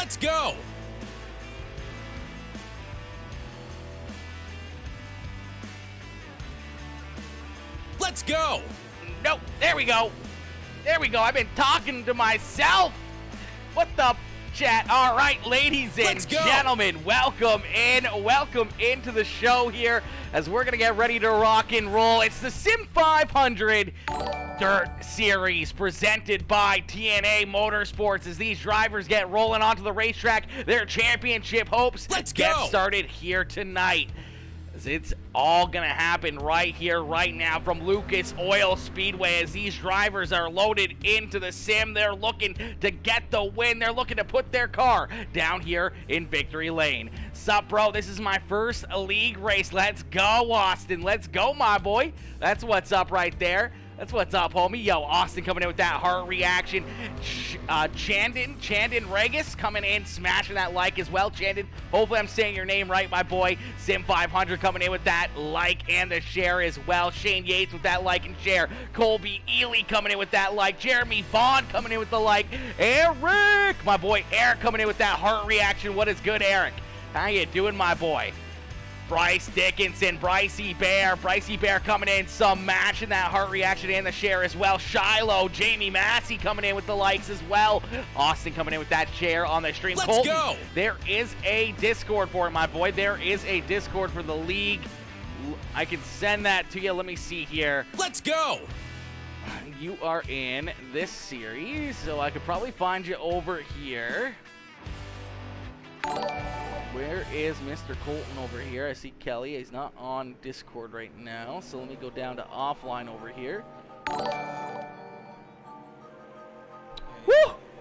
Let's go! Let's go! Nope, there we go. There we go. I've been talking to myself. What the chat? All right, ladies and gentlemen, welcome into the show here as we're going to get ready to rock and roll. It's the SIM500 Dirt Series presented by T&A Motorsports as these drivers get rolling onto the racetrack. Their championship hopes get started here tonight. It's all going to happen right here, right now from Lucas Oil Speedway as these drivers are loaded into the sim. They're looking to get the win. They're looking to put their car down here in victory lane. Sup, bro? This is my first league race. Let's go, Austin. Let's go, my boy. That's what's up right there. That's what's up, homie. Yo, Austin coming in with that heart reaction. Chandon Regis coming in, smashing that like as well. Chandon, hopefully I'm saying your name right, my boy. Sim500 coming in with that like and the share as well. Shane Yates with that like and share. Colby Ely coming in with that like. Jeremy Vaughn coming in with the like. Eric, my boy Eric coming in with that heart reaction. What is good, Eric? How you doing, my boy? Bryce Dickinson, Brycey Bear coming in, some matching that heart reaction and the share as well. Shiloh, Jamie Massey coming in with the likes as well. Austin coming in with that share on the stream. Let's Colton, go! There is a Discord for it, my boy. There is a Discord for the league. I can send that to you. Let me see here. Let's go! You are in this series, so I could probably find you over here. Where is Mr. Colton over here? I see Kelly. He's not on Discord right now, so let me go down to offline over here. Woo!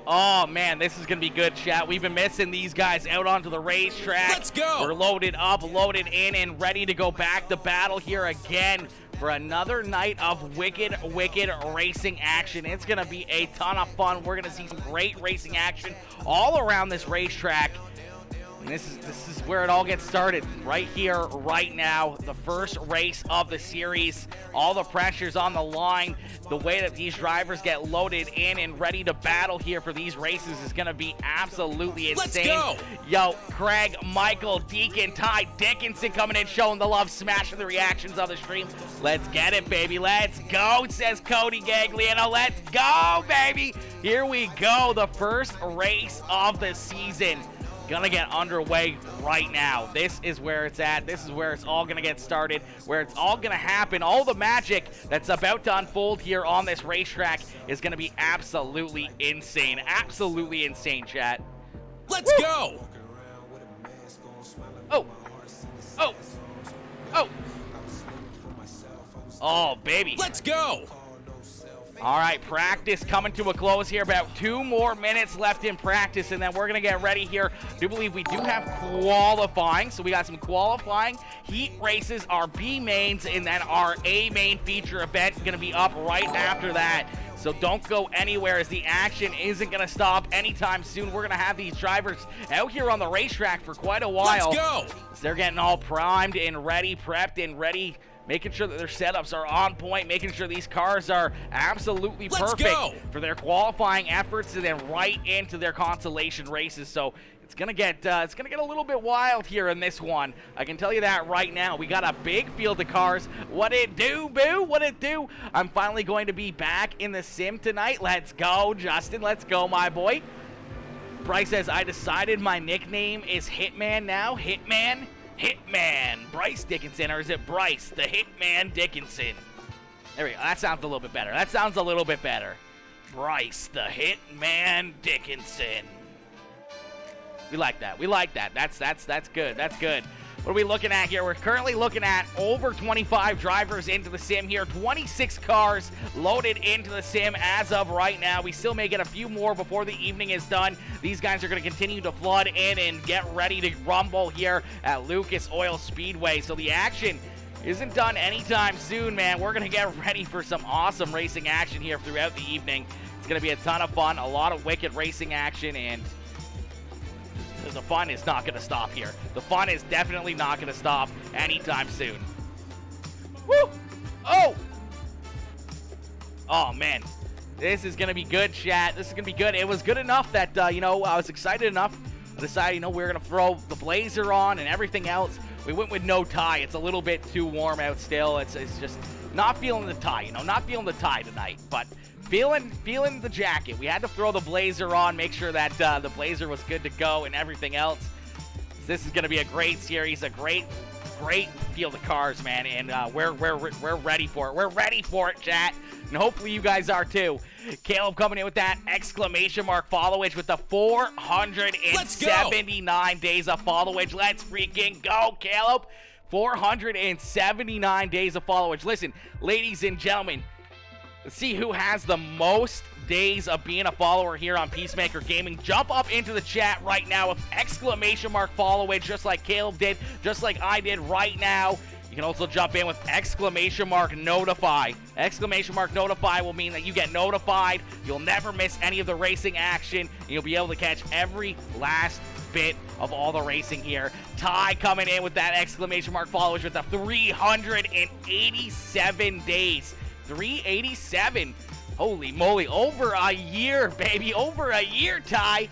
Oh, man, this is going to be good, chat. We've been missing these guys out onto the racetrack. Let's go! We're loaded up, loaded in, and ready to go back to battle here again for another night of wicked racing action. It's going to be a ton of fun. We're going to see some great racing action all around this racetrack. And this is where it all gets started, right here, right now. The first race of the series. All the pressure's on the line. The way that these drivers get loaded in and ready to battle here for these races is going to be absolutely insane. Let's go! Yo, Craig, Michael, Deacon, Ty Dickinson coming in, showing the love, smashing the reactions on the stream. Let's get it, baby. Let's go, says Cody Gagliano. Let's go, baby. Here we go. The first race of the season. Gonna get underway right now. This is where it's at. This is where it's all gonna get started, where it's all gonna happen. All the magic that's about to unfold here on this racetrack is gonna be absolutely insane. Absolutely insane, chat. Let's go! Oh. Oh. Oh. Oh, baby. Let's go! All right, practice coming to a close here. About 2 more minutes left in practice, and then we're going to get ready here. I do believe we do have qualifying, so we got some qualifying. Heat races, our B mains, and then our A main feature event is going to be up right after that. So don't go anywhere as the action isn't going to stop anytime soon. We're going to have these drivers out here on the racetrack for quite a while. Let's go! So they're getting all primed and ready, prepped and ready, making sure that their setups are on point, making sure these cars are absolutely perfect for their qualifying efforts and then right into their consolation races. So it's gonna get a little bit wild here in this one. I can tell you that right now. We got a big field of cars. What it do, boo? What it do? I'm finally going to be back in the sim tonight. Let's go, Justin. Let's go, my boy. Bryce says, I decided my nickname is Hitman now. Hitman? Hitman Bryce Dickinson, or is it Bryce the Hitman Dickinson? There we go. That sounds a little bit better. That sounds a little bit better. Bryce the Hitman Dickinson. We like that. We like that. That's good. That's good. What are we looking at here? We're currently looking at over 25 drivers into the sim here. 26 cars loaded into the sim as of right now. We still may get a few more before the evening is done. These guys are going to continue to flood in and get ready to rumble here at Lucas Oil Speedway. So the action isn't done anytime soon, man. We're going to get ready for some awesome racing action here throughout the evening. It's going to be a ton of fun, a lot of wicked racing action, and the fun is not going to stop here. The fun is definitely not going to stop anytime soon. Woo! Oh! Oh, man. This is going to be good, chat. This is going to be good. It was good enough that, I was excited enough I decided, we're going to throw the blazer on and everything else. We went with no tie. It's a little bit too warm out still. It's just not feeling the tie, not feeling the tie tonight, but feeling the jacket. We had to throw the blazer on, make sure that the blazer was good to go and everything else. This is going to be a great series, a great field of cars, man, and we're ready for it. We're ready for it, chat, and hopefully you guys are too. Caleb coming in with that exclamation mark followage with the 479 days of followage. Let's freaking go, Caleb. 479 days of followage. Listen, ladies and gentlemen, let's see who has the most days of being a follower here on Peacemaker Gaming. Jump up into the chat right now with exclamation mark followage, just like Caleb did, just like I did right now. You can also jump in with exclamation mark notify. Exclamation mark notify will mean that you get notified. You'll never miss any of the racing action, and you'll be able to catch every last bit of all the racing here. Ty coming in with that exclamation mark followage with the 387 days. 387. Holy moly, over a year, baby, over a year, Ty.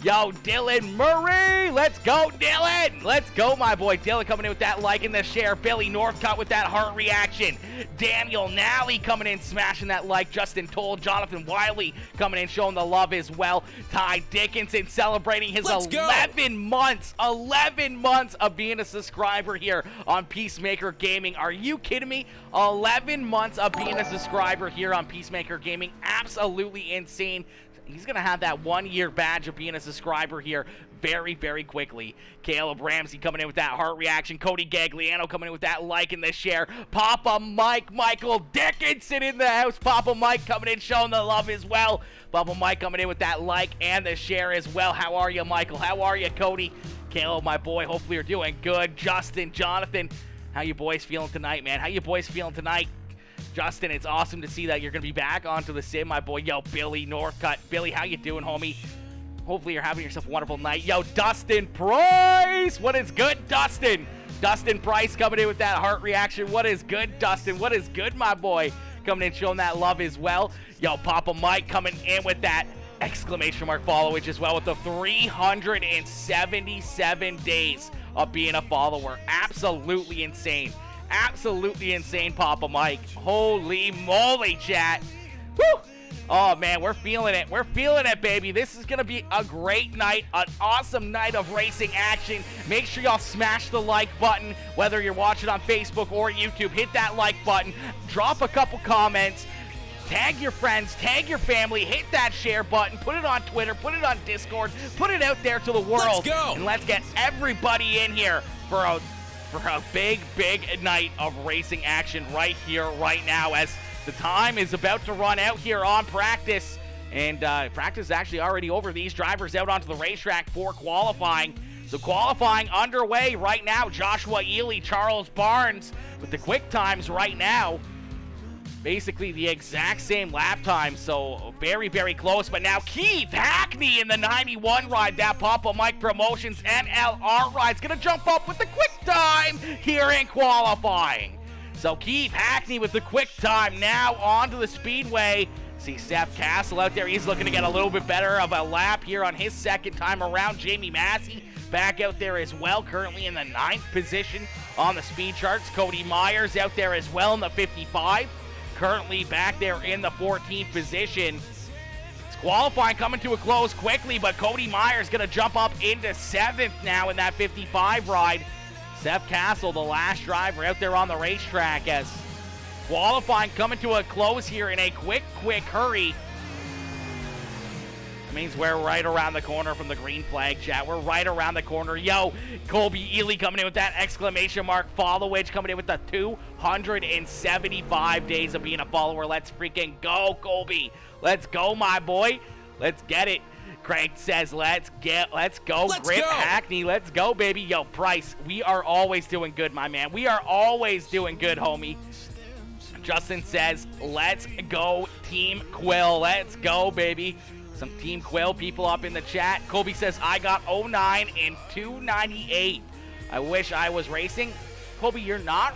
Yo, Dylan Murray, let's go, Dylan. Let's go, my boy. Dylan coming in with that like and the share. Billy Northcutt with that heart reaction. Daniel Nally coming in, smashing that like. Justin Toll, Jonathan Wiley coming in, showing the love as well. Ty Dickinson celebrating his 11 months of being a subscriber here on Peacemaker Gaming. Are you kidding me? 11 months of being a subscriber here on Peacemaker Gaming. Absolutely insane. He's going to have that 1-year badge of being a subscriber here very, very quickly. Caleb Ramsey coming in with that heart reaction. Cody Gagliano coming in with that like and the share. Papa Mike, Michael Dickinson in the house. Papa Mike coming in, showing the love as well. Papa Mike coming in with that like and the share as well. How are you, Michael? How are you, Cody? Caleb, my boy, hopefully you're doing good. Justin, Jonathan, how you boys feeling tonight, man? How you boys feeling tonight? Justin, it's awesome to see that you're going to be back onto the sim, my boy. Yo, Billy Northcutt. Billy, how you doing, homie? Hopefully you're having yourself a wonderful night. Yo, Dustin Price. What is good, Dustin? Dustin Price coming in with that heart reaction. What is good, Dustin? What is good, my boy? Coming in, showing that love as well. Yo, Papa Mike coming in with that exclamation mark followage as well with the 377 days of being a follower. Absolutely insane. Absolutely insane, Papa Mike. Holy moly, chat. Woo! Oh, man, we're feeling it. We're feeling it, baby. This is going to be a great night, an awesome night of racing action. Make sure y'all smash the like button, whether you're watching on Facebook or YouTube. Hit that like button. Drop a couple comments. Tag your friends, tag your family, hit that share button, put it on Twitter, put it on Discord, put it out there to the world. Let's go! And let's get everybody in here for a big night of racing action right here, right now, as the time is about to run out here on practice. And practice is actually already over. These drivers out onto the racetrack for qualifying. So qualifying underway right now. Joshua Ely, Charles Barnes with the quick times right now. Basically the exact same lap time, so very, very close. But now Keith Hackney in the 91 ride, that Papa Mike Promotions NLR ride's going to jump up with the quick time here in qualifying. So Keith Hackney with the quick time now onto the speedway. See Seth Castle out there. He's looking to get a little bit better of a lap here on his second time around. Jamie Massey back out there as well, currently in the 9th position on the speed charts. Cody Myers out there as well in the 55. Currently back there in the 14th position. It's qualifying coming to a close quickly, but Cody Myers going to jump up into 7th now in that 55 ride. Seth Castle, the last driver out there on the racetrack, as qualifying coming to a close here in a quick hurry. That means we're right around the corner from the green flag, chat. We're right around the corner. Yo, Colby Ely coming in with that exclamation mark followage, coming in with the 275 days of being a follower. Let's freaking go, Colby. Let's go, my boy. Let's get it. Craig says, let's go. Grip Hackney. Let's go, baby. Yo, Price, we are always doing good, my man. We are always doing good, homie. Justin says, let's go, Team Quill. Let's go, baby. Some Team Quill people up in the chat. Kobe says, I got 09 and 298. I wish I was racing. Kobe, you're not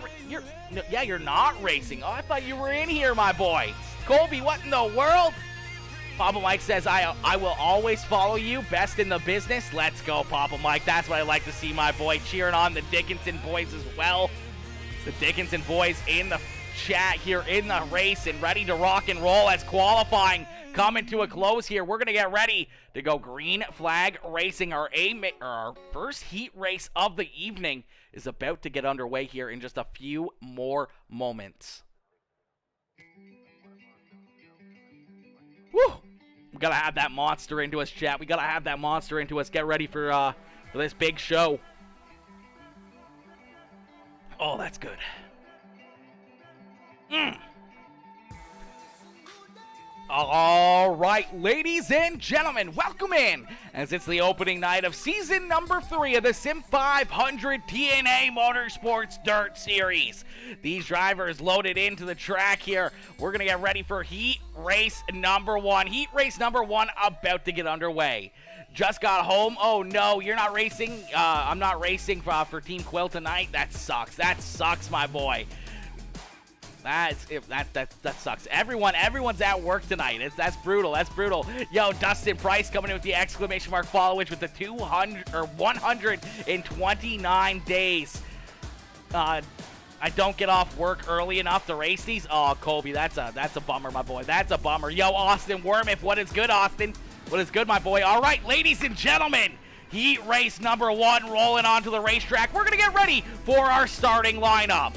racing. Oh, I thought you were in here, my boy. Kobe, what in the world? Papa Mike says, I will always follow you, best in the business. Let's go, Papa Mike. That's what I like to see, my boy. Cheering on the Dickinson boys as well. The Dickinson boys in the chat here in the race and ready to rock and roll as qualifying coming to a close here. We're going to get ready to go green flag racing. Our first heat race of the evening is about to get underway here in just a few more moments. Woo! We gotta have that monster into us, chat. We gotta have that monster into us. Get ready for this big show. Oh, that's good. All right, ladies and gentlemen, welcome in as it's the opening night of season number 3 of the SIM500 T&A Motorsports Dirt Series. These drivers loaded into the track here. We're going to get ready for heat race number 1. Heat race number 1 about to get underway. Just got home. Oh, no, you're not racing? I'm not racing for Team Quill tonight. That sucks. That sucks, my boy. That sucks. Everyone's at work tonight. That's brutal. That's brutal. Yo, Dustin Price coming in with the exclamation mark followage with the 129 days. I don't get off work early enough to race these. Oh, Colby, that's a bummer, my boy. That's a bummer. Yo, Austin Wormif, what is good, Austin? What is good, my boy? All right, ladies and gentlemen, heat race number 1 rolling onto the racetrack. We're gonna get ready for our starting lineup.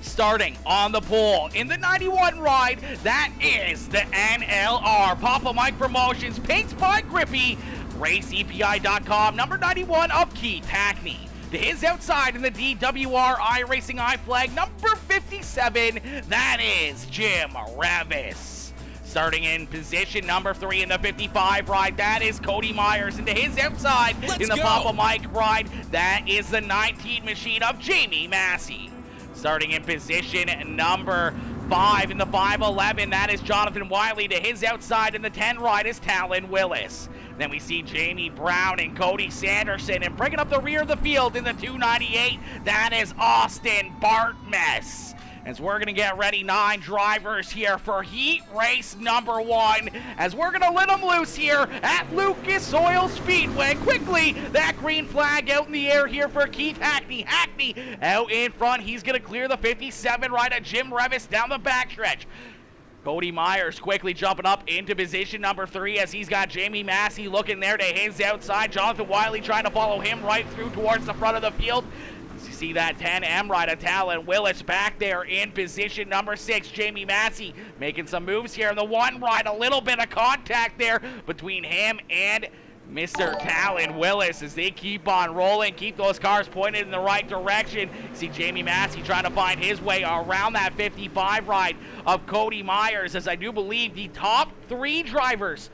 Starting on the pole in the 91 ride, that is the NLR Papa Mike Promotions, paints by Grippy, RaceEPI.com, number 91 of Keith Hackney. To his outside in the DWR iRAcing I-Flag, number 57, that is Jim Revis. Starting in position number 3 in the 55 ride, that is Cody Myers. And to his outside in the Papa Mike ride, that is the 19 machine of Jamie Massey. Starting in position number 5 in the 511, that is Jonathan Wiley. To his outside in the 10 ride is Talon Willis. Then we see Jamie Brown and Cody Sanderson. And bringing up the rear of the field in the 298, that is Austin Bartmess. As we're going to get ready, 9 drivers here for heat race number 1. As we're going to let them loose here at Lucas Oil Speedway. Quickly, that green flag out in the air here for Keith Hackney. Hackney out in front. He's going to clear the 57 right at Jim Revis down the backstretch. Cody Myers quickly jumping up into position number 3 as he's got Jamie Massey looking there to his outside. Jonathan Wiley trying to follow him right through towards the front of the field. See that 10M ride of Talon Willis back there in position number 6. Jamie Massey making some moves here in the 1 ride. A little bit of contact there between him and Mr. Talon Willis as they keep on rolling, keep those cars pointed in the right direction. See Jamie Massey trying to find his way around that 55 ride of Cody Myers, as I do believe the top 3 drivers,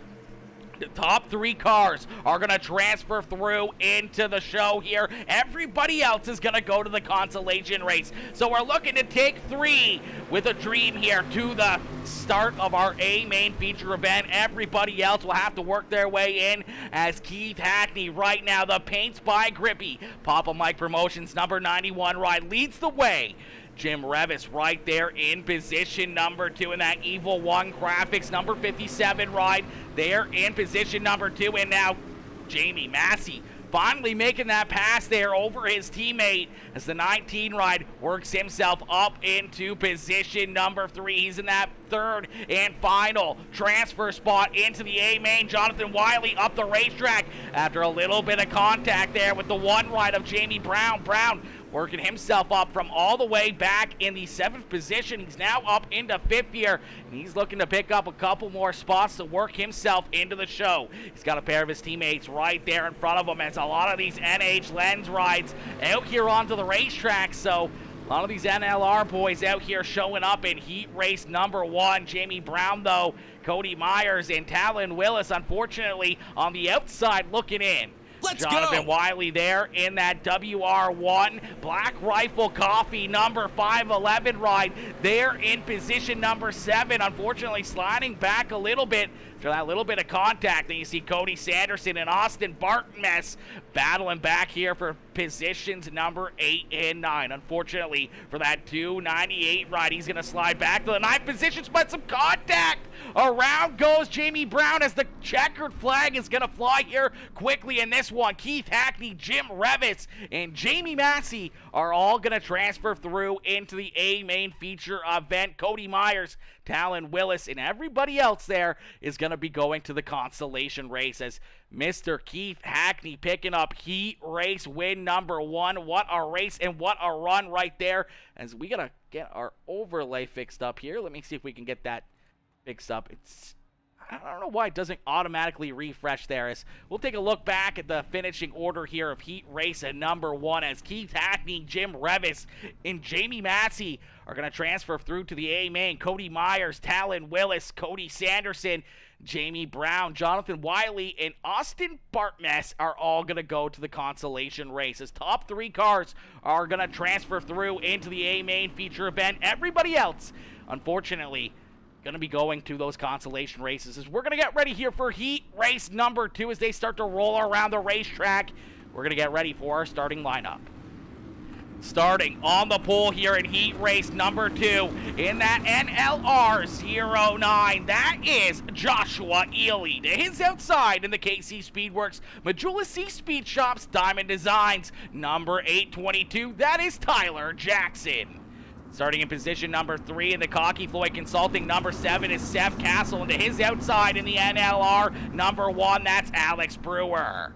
the top 3 cars are going to transfer through into the show here. Everybody else is going to go to the consolation race. So we're looking to take 3 with a dream here to the start of our A main feature event. Everybody else will have to work their way in as Keith Hackney right now, the paints by Grippy Papa Mike Promotions number 91 ride leads the way. Jim Revis right there in position number 2 in that Evil 1 graphics number 57 ride there in position number 2. And now Jamie Massey finally making that pass there over his teammate as the 19 ride works himself up into position number 3. He's in that 3rd and final transfer spot into the A main. Jonathan Wiley up the racetrack after a little bit of contact there with the 1 ride of Jamie Brown. Brown working himself up from all the way back in the 7th position. He's now up into 5th here, and he's looking to pick up a couple more spots to work himself into the show. He's got a pair of his teammates right there in front of him as a lot of these NH Lens rides out here onto the racetrack. So a lot of these NLR boys out here showing up in heat race number 1. Jamie Brown, though, Cody Myers, and Talon Willis, unfortunately, on the outside looking in. Let's Jonathan go. Wiley there in that WR1 Black Rifle Coffee number 511 ride there in position number 7. Unfortunately sliding back a little bit for that little bit of contact. Then you see Cody Sanderson and Austin Bartmess battling back here for positions number 8 and 9. Unfortunately, for that 298 ride, he's going to slide back to the 9th positions, but some contact. Around goes Jamie Brown as the checkered flag is going to fly here quickly in this one. Keith Hackney, Jim Revis, and Jamie Massey are all going to transfer through into the A main feature event. Cody Myers, Talon Willis, and everybody else there is going to be going to the consolation race as Mr. Keith Hackney picking up heat race win number 1. What a race and what a run right there. As we got to get our overlay fixed up here. Let me see if we can get that fixed up. I don't know why it doesn't automatically refresh there. As we'll take a look back at the finishing order here of heat race at number 1 as Keith Hackney, Jim Revis, and Jamie Massey are going to transfer through to the A main. Cody Myers, Talon Willis, Cody Sanderson, Jamie Brown, Jonathan Wiley, and Austin Bartmess are all going to go to the consolation race. As top 3 cars are going to transfer through into the A main feature event. Everybody else, unfortunately, going to be going to those consolation races as we're going to get ready here for heat race number 2 as they start to roll around the racetrack. We're going to get ready for our starting lineup. Starting on the pole here in heat race number 2 in that NLR 09. That is Joshua Ely. To his outside in the KC Speedworks Majula C Speed Shops Diamond Designs. Number 822, that is Tyler Jackson. Starting in position number 3 in the Cocky Floyd Consulting, number 7 is Seth Castle. And to his outside in the NLR, number 1, that's Alex Brewer.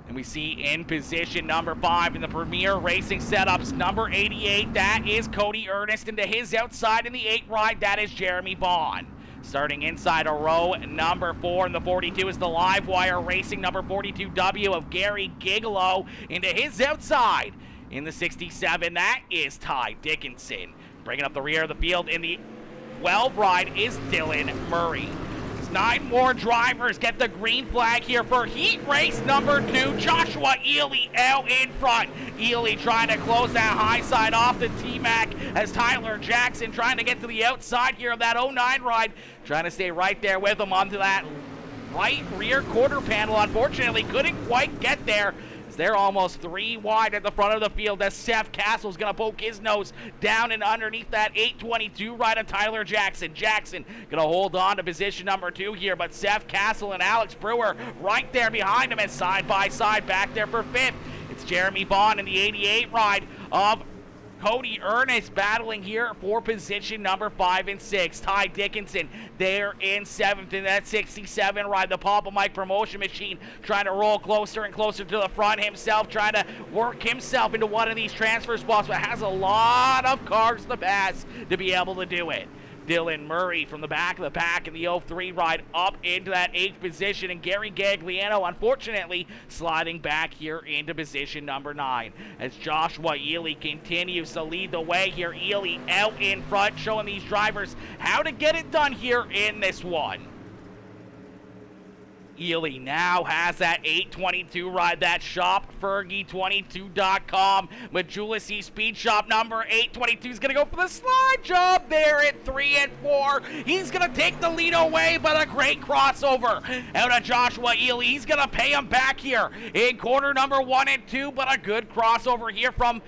And we see in position number 5 in the Premier Racing Setups, number 88, that is Cody Ernest. And to his outside in the 8 ride, that is Jeremy Vaughn. Starting inside a row, number 4 in the 42 is the Livewire Racing, number 42W of Gary Gigolo. And to his outside in the 67, that is Ty Dickinson. Bringing up the rear of the field in the 12 ride is Dylan Murray. 9 more drivers get the green flag here for heat race number 2. Joshua Ely out in front. Ely trying to close that high side off the T-Mac as Tyler Jackson trying to get to the outside here of that 09 ride. Trying to stay right there with him onto that right rear quarter panel. Unfortunately, couldn't quite get there. They're almost 3 wide at the front of the field as Seth Castle's going to poke his nose down and underneath that 822 right of Tyler Jackson. Jackson going to hold on to position number 2 here, but Seth Castle and Alex Brewer right there behind him and side by side back there for 5th. It's Jeremy Vaughn in the 88 ride of Cody Ernest battling here for position number 5 and 6. Ty Dickinson there in 7th in that 67 ride. The Papa Mike promotion machine trying to roll closer and closer to the front himself, trying to work himself into one of these transfer spots, but has a lot of cars to pass to be able to do it. Dylan Murray from the back of the pack in the 03 ride up into that 8th position, and Gary Gagliano unfortunately sliding back here into position number 9 as Joshua Ely continues to lead the way here. Ely out in front, showing these drivers how to get it done here in this one. Ely now has that 822 ride, that shopfergie22.com. Majula C Speed Shop number 822 is going to go for the slide job there at 3 and 4. He's going to take the lead away, but a great crossover out of Joshua Ely. He's going to pay him back here in corner number 1 and 2, but a good crossover here from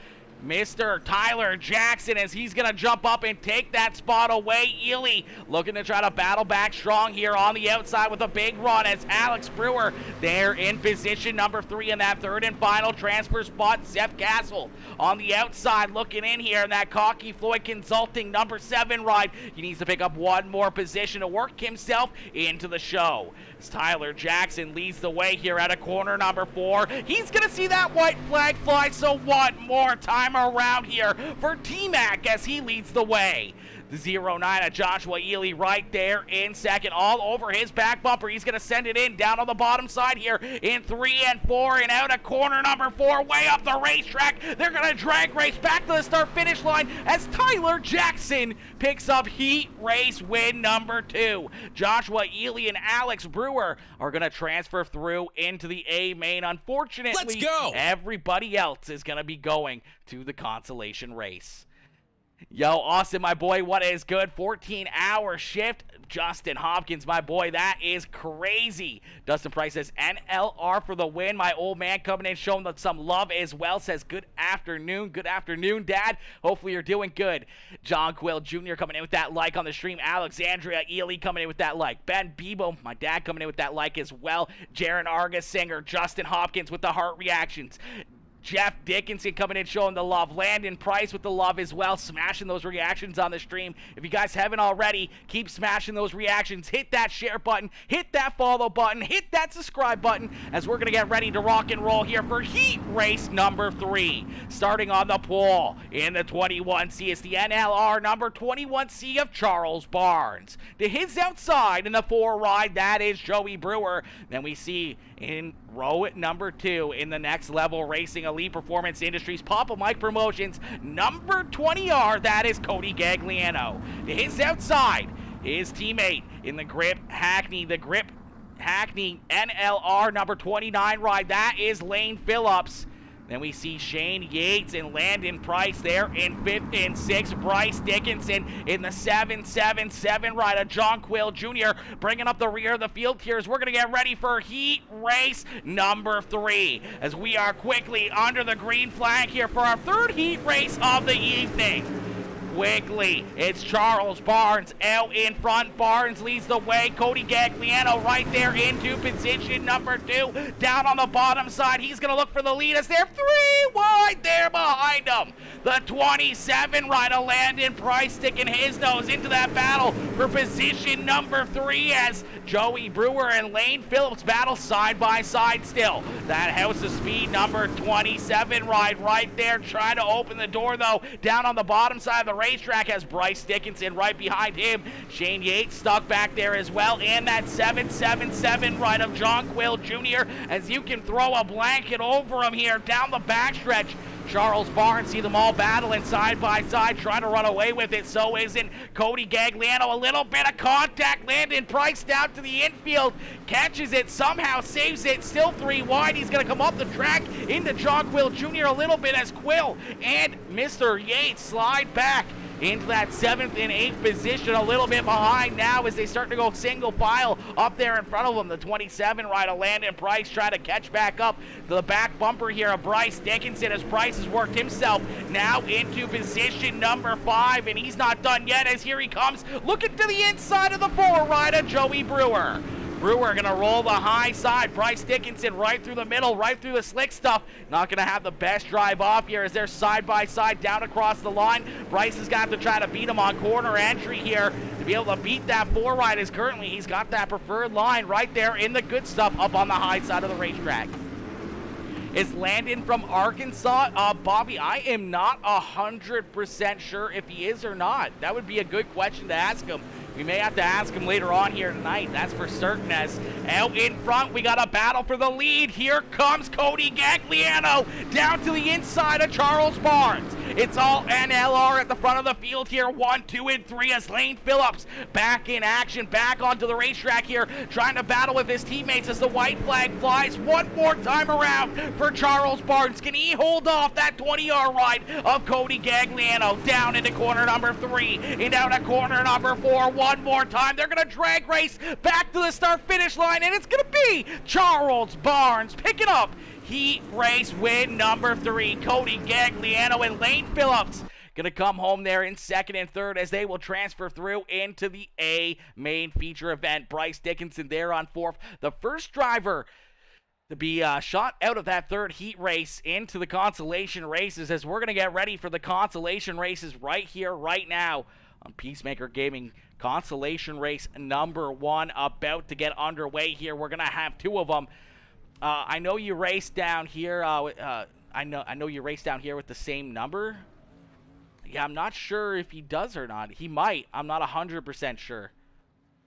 Mr. Tyler Jackson as he's going to jump up and take that spot away. Ely looking to try to battle back strong here on the outside with a big run as Alex Brewer there in position number 3 in that 3rd and final transfer spot. Seth Castle on the outside looking in here in that Cocky Floyd Consulting number 7 ride. He needs to pick up 1 more position to work himself into the show. As Tyler Jackson leads the way here at a corner number 4. He's going to see that white flag fly, so 1 more time around here for T-Mac as he leads the way. The 09 of Joshua Ely right there in 2nd, all over his back bumper. He's going to send it in down on the bottom side here in 3 and 4 and out of corner number 4 way up the racetrack. They're going to drag race back to the start-finish line as Tyler Jackson picks up heat race win number 2. Joshua Ely and Alex Brewer are going to transfer through into the A main. Unfortunately, let's go. Everybody else is going to be going to the consolation race. Yo, Austin, my boy, what is good? 14-hour shift. Justin Hopkins, my boy, that is crazy. Dustin Price says, NLR for the win. My old man coming in, showing some love as well. Says, good afternoon. Good afternoon, Dad. Hopefully you're doing good. John Quill Jr. coming in with that like on the stream. Alexandria Ely coming in with that like. Ben Bebo, my dad, coming in with that like as well. Jaron Argus Singer. Justin Hopkins with the heart reactions. Jeff Dickinson coming in showing the love. Landon Price with the love as well, smashing those reactions on the stream. If you guys haven't already, keep smashing those reactions. Hit that share button, hit that follow button, hit that subscribe button as we're going to get ready to rock and roll here for heat race number 3. Starting on the pole in the 21C, it's the NLR number 21C of Charles Barnes. To his outside in the 4 ride, that is Joey Brewer. Then we see in row number 2 in the Next Level Racing Elite Performance Industries Papa Mike Promotions number 20R, that is Cody Gagliano. To his outside, his teammate in the Grip Hackney NLR number 29 ride, that is Lane Phillips. Then we see Shane Yates and Landon Price there in 5th and 6th. Bryce Dickinson in the 777 ride of John Quill Jr. bringing up the rear of the field here as we're going to get ready for heat race number 3. As we are quickly under the green flag here for our 3rd heat race of the evening. Quickly, it's Charles Barnes out in front. Barnes leads the way. Cody Gagliano right there into position number 2. Down on the bottom side, he's going to look for the lead as they're 3 wide there behind him. The 27 rider Landon Price sticking his nose into that battle for position number 3 as Joey Brewer and Lane Phillips battle side by side still. That House of Speed number 27 ride right there trying to open the door though. Down on the bottom side of the racetrack has Bryce Dickinson right behind him. Shane Yates stuck back there as well. And that 777 ride of John Quill Jr. as you can throw a blanket over him here down the backstretch. Charles Barnes, see them all battling side by side, trying to run away with it. So isn't Cody Gagliano. A little bit of contact. Landon Price down to the infield. Catches it, somehow saves it. Still 3 wide. He's going to come up the track into John Quill Jr. a little bit as Quill and Mr. Yates slide back into that 7th and 8th position, a little bit behind now as they start to go single file up there in front of them. The 27 rider Landon Price trying to catch back up to the back bumper here of Bryce Dickinson as Price has worked himself now into position number 5, and he's not done yet as here he comes looking to the inside of the 4 rider Joey Brewer. Brewer going to roll the high side. Bryce Dickinson right through the middle, right through the slick stuff. Not going to have the best drive off here as they're side by side down across the line. Bryce has got to try to beat him on corner entry here to be able to beat that 4 ride as currently he's got that preferred line right there in the good stuff up on the high side of the racetrack. Is Landon from Arkansas? Bobby, I am not 100% sure if he is or not. That would be a good question to ask him. We may have to ask him later on here tonight, that's for certain, as out in front we got a battle for the lead. Here comes Cody Gagliano down to the inside of Charles Barnes. It's all NLR at the front of the field here, 1, 2, and 3 as Lane Phillips back in action, back onto the racetrack here, trying to battle with his teammates as the white flag flies one more time around for Charles Barnes. Can he hold off that 20R ride of Cody Gagliano down into corner number 3 and down at corner number 4? One more time, they're going to drag race back to the start-finish line, and it's going to be Charles Barnes picking up heat race win number 3. Cody Gagliano and Lane Phillips going to come home there in 2nd and 3rd as they will transfer through into the A main feature event. Bryce Dickinson there on 4th, the first driver to be shot out of that 3rd heat race into the consolation races, as we're going to get ready for the consolation races right here, right now on Peacemaker Gaming. Consolation race number 1 about to get underway here. We're going to have 2 of them. I know you raced down here. I know you raced down here with the same number. Yeah, I'm not sure if he does or not. He might. I'm not 100% sure.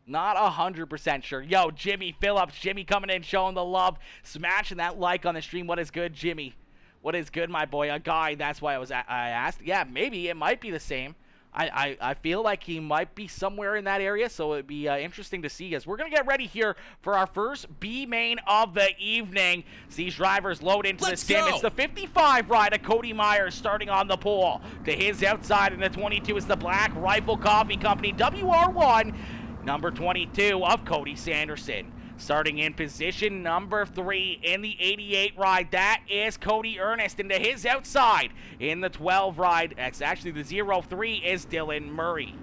Not 100% sure. Yo, Jimmy Phillips. Jimmy coming in, showing the love. Smashing that like on the stream. What is good, Jimmy? What is good, my boy? A guy. That's why I asked. Yeah, maybe. It might be the same. I feel like he might be somewhere in that area, so it'd be interesting to see as we're going to get ready here for our first B main of the evening. As these drivers load into the sim. It's the 55 ride of Cody Myers starting on the pole. To his outside in the 22 is the Black Rifle Coffee Company WR1, number 22 of Cody Sanderson. Starting in position number 3 in the 88 ride, that is Cody Ernest. And to his outside in the 12 ride, that's actually the 03, is Dylan Murray.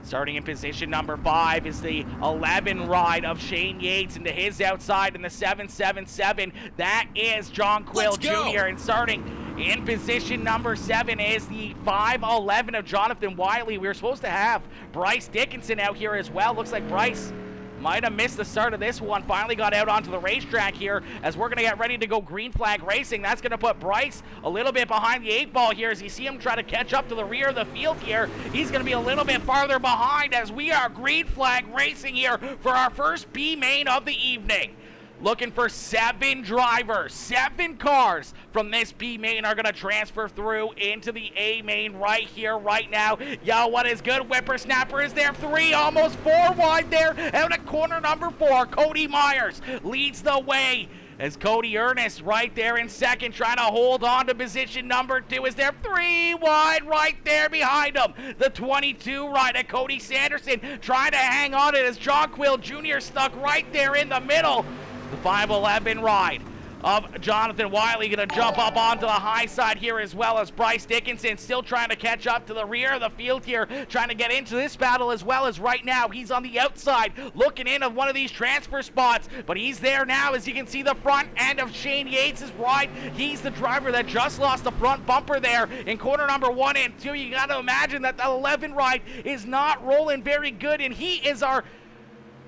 Starting in position number 5 is the 11 ride of Shane Yates. And to his outside in the 777, that is John Quill Jr. And starting in position number 7 is the 511 of Jonathan Wiley. We were supposed to have Bryce Dickinson out here as well. Looks like Bryce might have missed the start of this one. Finally got out onto the racetrack here as we're going to get ready to go green flag racing. That's going to put Bryce a little bit behind the 8 ball here as you see him try to catch up to the rear of the field here. He's going to be a little bit farther behind as we are green flag racing here for our first B main of the evening. Looking for 7 drivers, 7 cars from this B main are going to transfer through into the A main right here, right now. Yo, what is good? Whippersnapper is there. 3, almost 4 wide there. Out at corner number 4, Cody Myers leads the way. As Cody Ernest right there in second, trying to hold on to position number 2. Is there 3 wide right there behind him? The 22 ride at Cody Sanderson trying to hang on it as John Quill Jr. stuck right there in the middle. The 511 ride of Jonathan Wiley going to jump up onto the high side here as well as Bryce Dickinson still trying to catch up to the rear of the field here, trying to get into this battle as well as right now. He's on the outside looking in of one of these transfer spots, but he's there now as you can see the front end of Shane Yates' ride. He's the driver that just lost the front bumper there in corner number 1 and 2. You got to imagine that the 11 ride is not rolling very good, and he is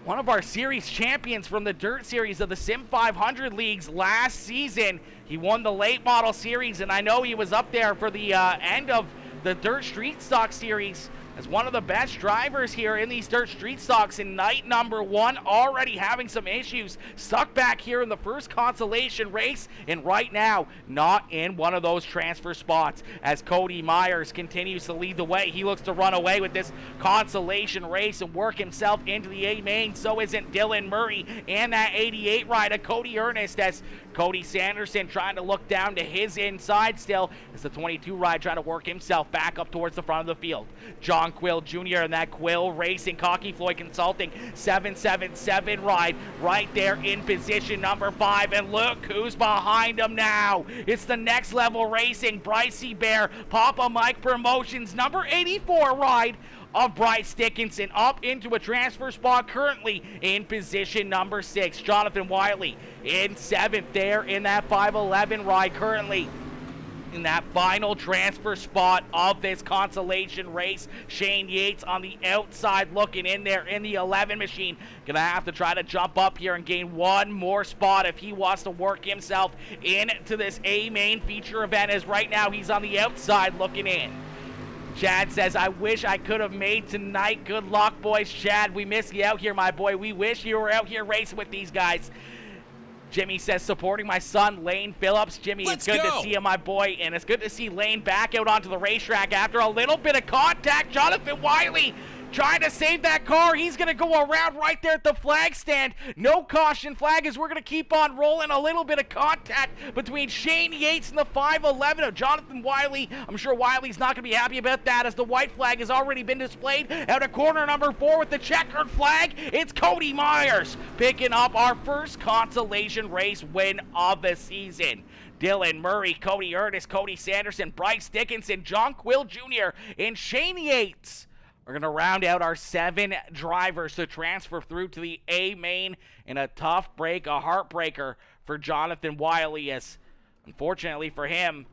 one of our series champions from the Dirt Series of the SIM500 leagues last season. He won the late model series, and I know he was up there for the end of the Dirt Street Stock series as one of the best drivers here in these Dirt Street Stocks in night number 1, already having some issues. Stuck back here in the first consolation race, and right now, not in one of those transfer spots. As Cody Myers continues to lead the way, he looks to run away with this consolation race and work himself into the A main. So isn't Dylan Murray and that 88 ride of Cody Ernest as Cody Sanderson trying to look down to his inside still as the 22 ride trying to work himself back up towards the front of the field. John Quill Jr. and that Quill Racing Cocky Floyd Consulting 777 ride right there in position number 5, and look who's behind him now. It's the Next Level Racing Brycey Bear Papa Mike Promotions number 84 ride of Bryce Dickinson up into a transfer spot currently in position number 6. Jonathan Wiley in 7th there in that 511 ride currently in that final transfer spot of this consolation race. Shane Yates on the outside looking in there in the 11 machine. Gonna have to try to jump up here and gain one more spot if he wants to work himself into this A main feature event, as right now he's on the outside looking in. Chad says, I wish I could have made tonight. Good luck, boys. Chad, we miss you out here, my boy. We wish you were out here racing with these guys. Jimmy says, supporting my son, Lane Phillips. Jimmy, it's good to see you, my boy, and it's good to see Lane back out onto the racetrack after a little bit of contact. Jonathan Wiley trying to save that car. He's going to go around right there at the flag stand. No caution flag as we're going to keep on rolling. A little bit of contact between Shane Yates and the 511 of Jonathan Wiley. I'm sure Wiley's not going to be happy about that as the white flag has already been displayed. Out of corner number 4 with the checkered flag, it's Cody Myers picking up our first consolation race win of the season. Dylan Murray, Cody Ernest, Cody Sanderson, Bryce Dickinson, John Quill Jr., and Shane Yates. We're going to round out our 7 drivers to transfer through to the A main in a tough break, a heartbreaker for Jonathan Wiley, as unfortunately for him,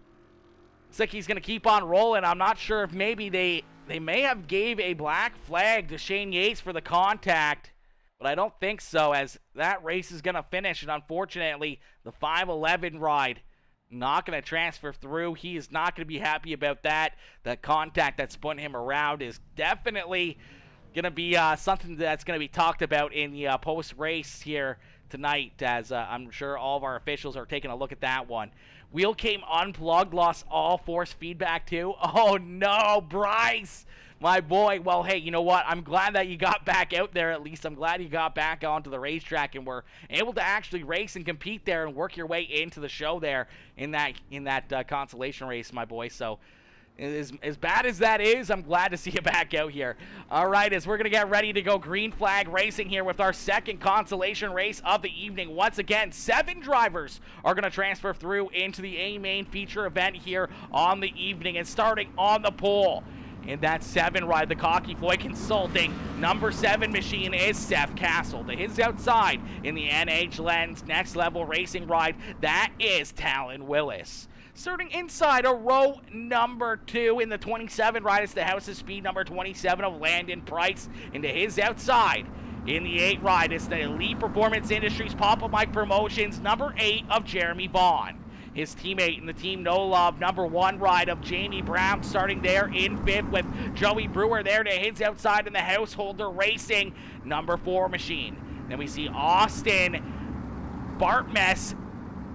looks like he's going to keep on rolling. I'm not sure if maybe they may have gave a black flag to Shane Yates for the contact, but I don't think so, as that race is going to finish, and unfortunately the 511 ride not going to transfer through. He is not going to be happy about that. The contact that's putting him around is definitely going to be something that's going to be talked about in the post-race here tonight, as I'm sure all of our officials are taking a look at that one. Wheel came unplugged, lost all force feedback too. Oh no, Bryce, my boy. Well, hey, you know what? I'm glad that you got back out there at least. I'm glad you got back onto the racetrack and were able to actually race and compete there and work your way into the show there in that consolation race, my boy. So as bad as that is, I'm glad to see you back out here. All right, as we're going to get ready to go green flag racing here with our second consolation race of the evening. Once again, 7 drivers are going to transfer through into the A main feature event here on the evening. And starting on the pole in that 7 ride, the Cocky Floyd Consulting number 7 machine is Seth Castle. To his outside in the NH Lens Next Level Racing ride, that is Talon Willis. Starting inside a row number 2 in the 27 ride, it's the House of Speed number 27 of Landon Price. Into his outside in the 8 ride, it's the Elite Performance Industries Papa Mike Promotions number 8 of Jeremy Vaughn. His teammate in the Team No Love number 1 ride of Jamie Brown, starting there in 5th with Joey Brewer there to his outside in the Householder Racing number 4 machine. Then we see Austin Bartmess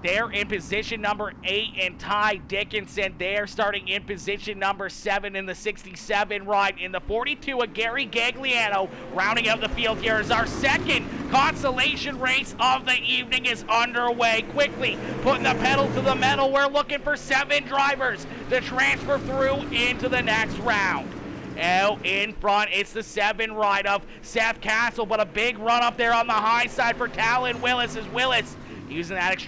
there in position number 8, and Ty Dickinson there starting in position number 7 in the 67 ride. In the 42, a Gary Gagliano rounding out the field here as our second consolation race of the evening is underway. Quickly putting the pedal to the metal, we're looking for 7 drivers to transfer through into the next round. Out in front, it's the 7 ride of Seth Castle, but a big run up there on the high side for Talon Willis as Willis using that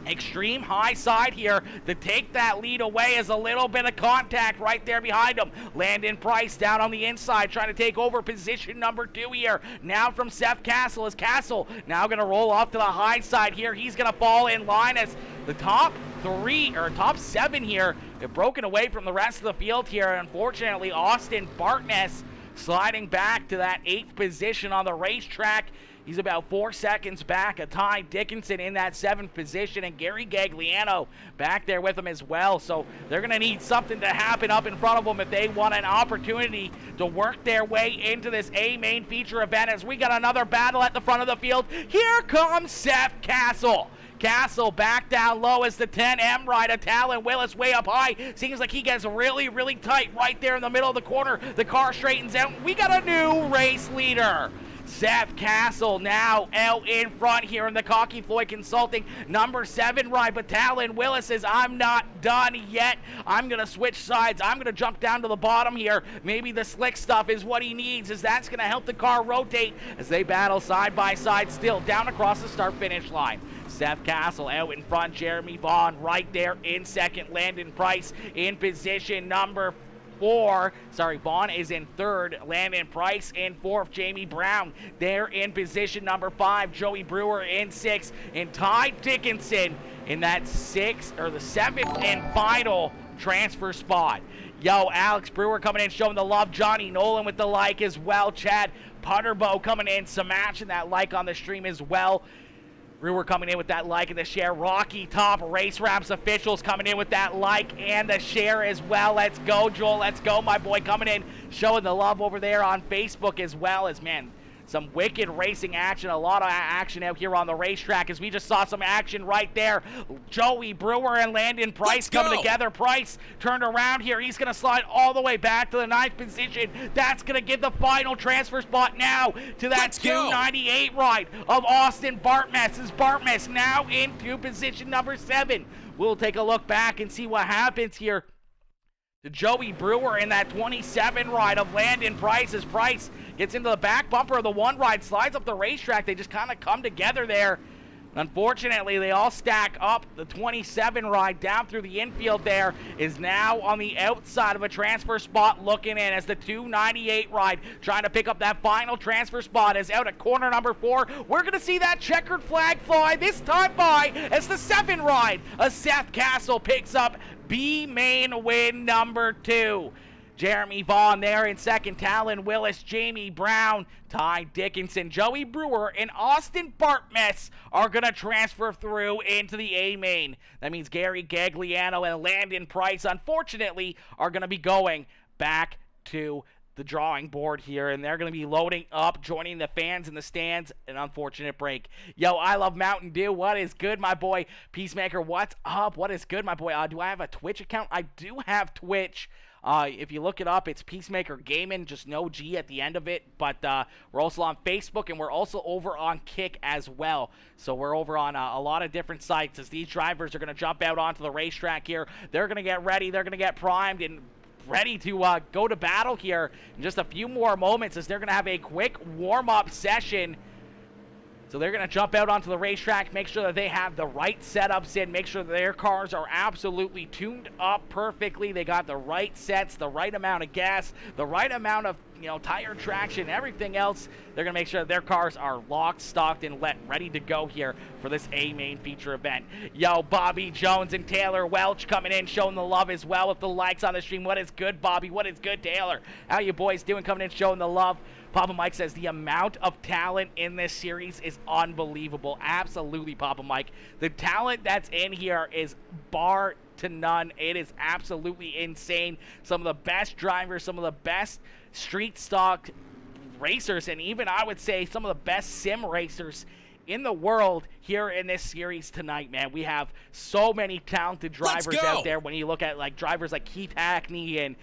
extreme high side here to take that lead away, as a little bit of contact right there behind him. Landon Price down on the inside trying to take over position number 2 here. Now from Seth Castle, is Castle now going to roll off to the high side here. He's going to fall in line as the top 7 here have broken away from the rest of the field here. Unfortunately, Austin Bartness sliding back to that 8th position on the racetrack. He's about 4 seconds back of Ty Dickinson in that 7th position, and Gary Gagliano back there with him as well. So they're going to need something to happen up in front of them if they want an opportunity to work their way into this A main feature event, as we got another battle at the front of the field. Here comes Seth Castle. Castle back down low as the 10M ride of Talon Willis way up high. Seems like he gets really, really tight right there in the middle of the corner. The car straightens out. We got a new race leader. Seth Castle now out in front here in the Cocky Floyd Consulting number 7 ride, but Talon Willis says, I'm not done yet. I'm going to switch sides. I'm going to jump down to the bottom here. Maybe the slick stuff is what he needs, as that's going to help the car rotate as they battle side by side still down across the start-finish line. Seth Castle out in front, Jeremy Vaughn right there in second, Landon Price in position number 4. Vaughn is in 3rd, Landon Price in 4th, Jamie Brown there in position number 5, Joey Brewer in 6th, and Ty Dickinson in that 6th, or the 7th and final transfer spot. Yo, Alex Brewer coming in showing the love, Johnny Nolan with the like as well, Chad Putterbow coming in smashing that like on the stream as well. Brewer coming in with that like and the share. Rocky Top Race Wraps officials coming in with that like and the share as well. Let's go, Joel. Let's go, my boy, coming in, showing the love over there on Facebook as well. As, man, some wicked racing action, a lot of action out here on the racetrack, as we just saw some action right there. Joey Brewer and Landon Price coming together. Price turned around here. He's going to slide all the way back to the 9th position. That's going to give the final transfer spot now to that 298 ride of Austin Bartmess. As Bartmess now into position number 7. We'll take a look back and see what happens here to Joey Brewer in that 27 ride of Landon Price, as Price gets into the back bumper of the 1 ride, slides up the racetrack. They just kind of come together there. Unfortunately, they all stack up. The 27 ride down through the infield there is now on the outside of a transfer spot looking in, as the 298 ride trying to pick up that final transfer spot is out at corner number 4. We're going to see that checkered flag fly this time by as the 7 ride of Seth Castle picks up B main win number 2. Jeremy Vaughn there in second, Talon Willis, Jamie Brown, Ty Dickinson, Joey Brewer, and Austin Bartmess are going to transfer through into the A main. That means Gary Gagliano and Landon Price, unfortunately, are going to be going back to the drawing board here, and they're going to be loading up, joining the fans in the stands. An unfortunate break. Yo, I love Mountain Dew. What is good, my boy? Peacemaker, what's up? What is good, my boy? Do I have a Twitch account? I do have Twitch. If you look it up, it's Peacemaker Gaming, just no G at the end of it. But we're also on Facebook, and we're also over on Kick as well. So we're over on a lot of different sites as these drivers are going to jump out onto the racetrack here. They're going to get ready. They're going to get primed and ready to go to battle here in just a few more moments as they're going to have a quick warm-up session. So they're going to jump out onto the racetrack, make sure that they have the right setups in, make sure that their cars are absolutely tuned up perfectly. They got the right sets, the right amount of gas, the right amount of tire traction, everything else. They're going to make sure that their cars are locked, stocked, and ready to go here for this A main feature event. Yo, Bobby Jones and Taylor Welch coming in, showing the love as well with the likes on the stream. What is good, Bobby? What is good, Taylor? How you boys doing coming in, showing the love? Papa Mike says the amount of talent in this series is unbelievable. Absolutely, Papa Mike. The talent that's in here is bar to none. It is absolutely insane. Some of the best drivers, some of the best street stock racers, and even I would say some of the best sim racers in the world here in this series tonight, man. We have so many talented drivers out there. When you look at drivers like Keith Hackney and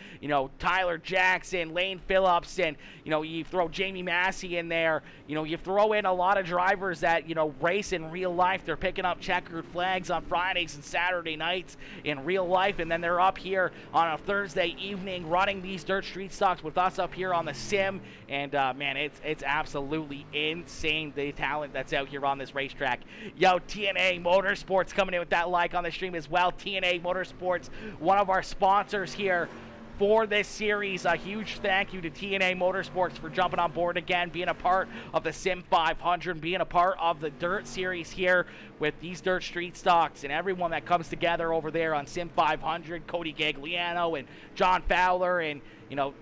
Tyler Jackson, Lane Phillips, and you throw Jamie Massey in there. You throw in a lot of drivers that race in real life. They're picking up checkered flags on Fridays and Saturday nights in real life, and then they're up here on a Thursday evening running these dirt street stocks with us up here on the sim. And man, it's absolutely insane, the talent that's out here on this racetrack. Yo, T&A Motorsports coming in with that like on the stream as well. T&A Motorsports, one of our sponsors here for this series. A huge thank you to T&A Motorsports for jumping on board again, being a part of the SIM500, being a part of the Dirt Series here with these dirt street stocks and everyone that comes together over there on SIM500. Cody Gagliano and John Fowler and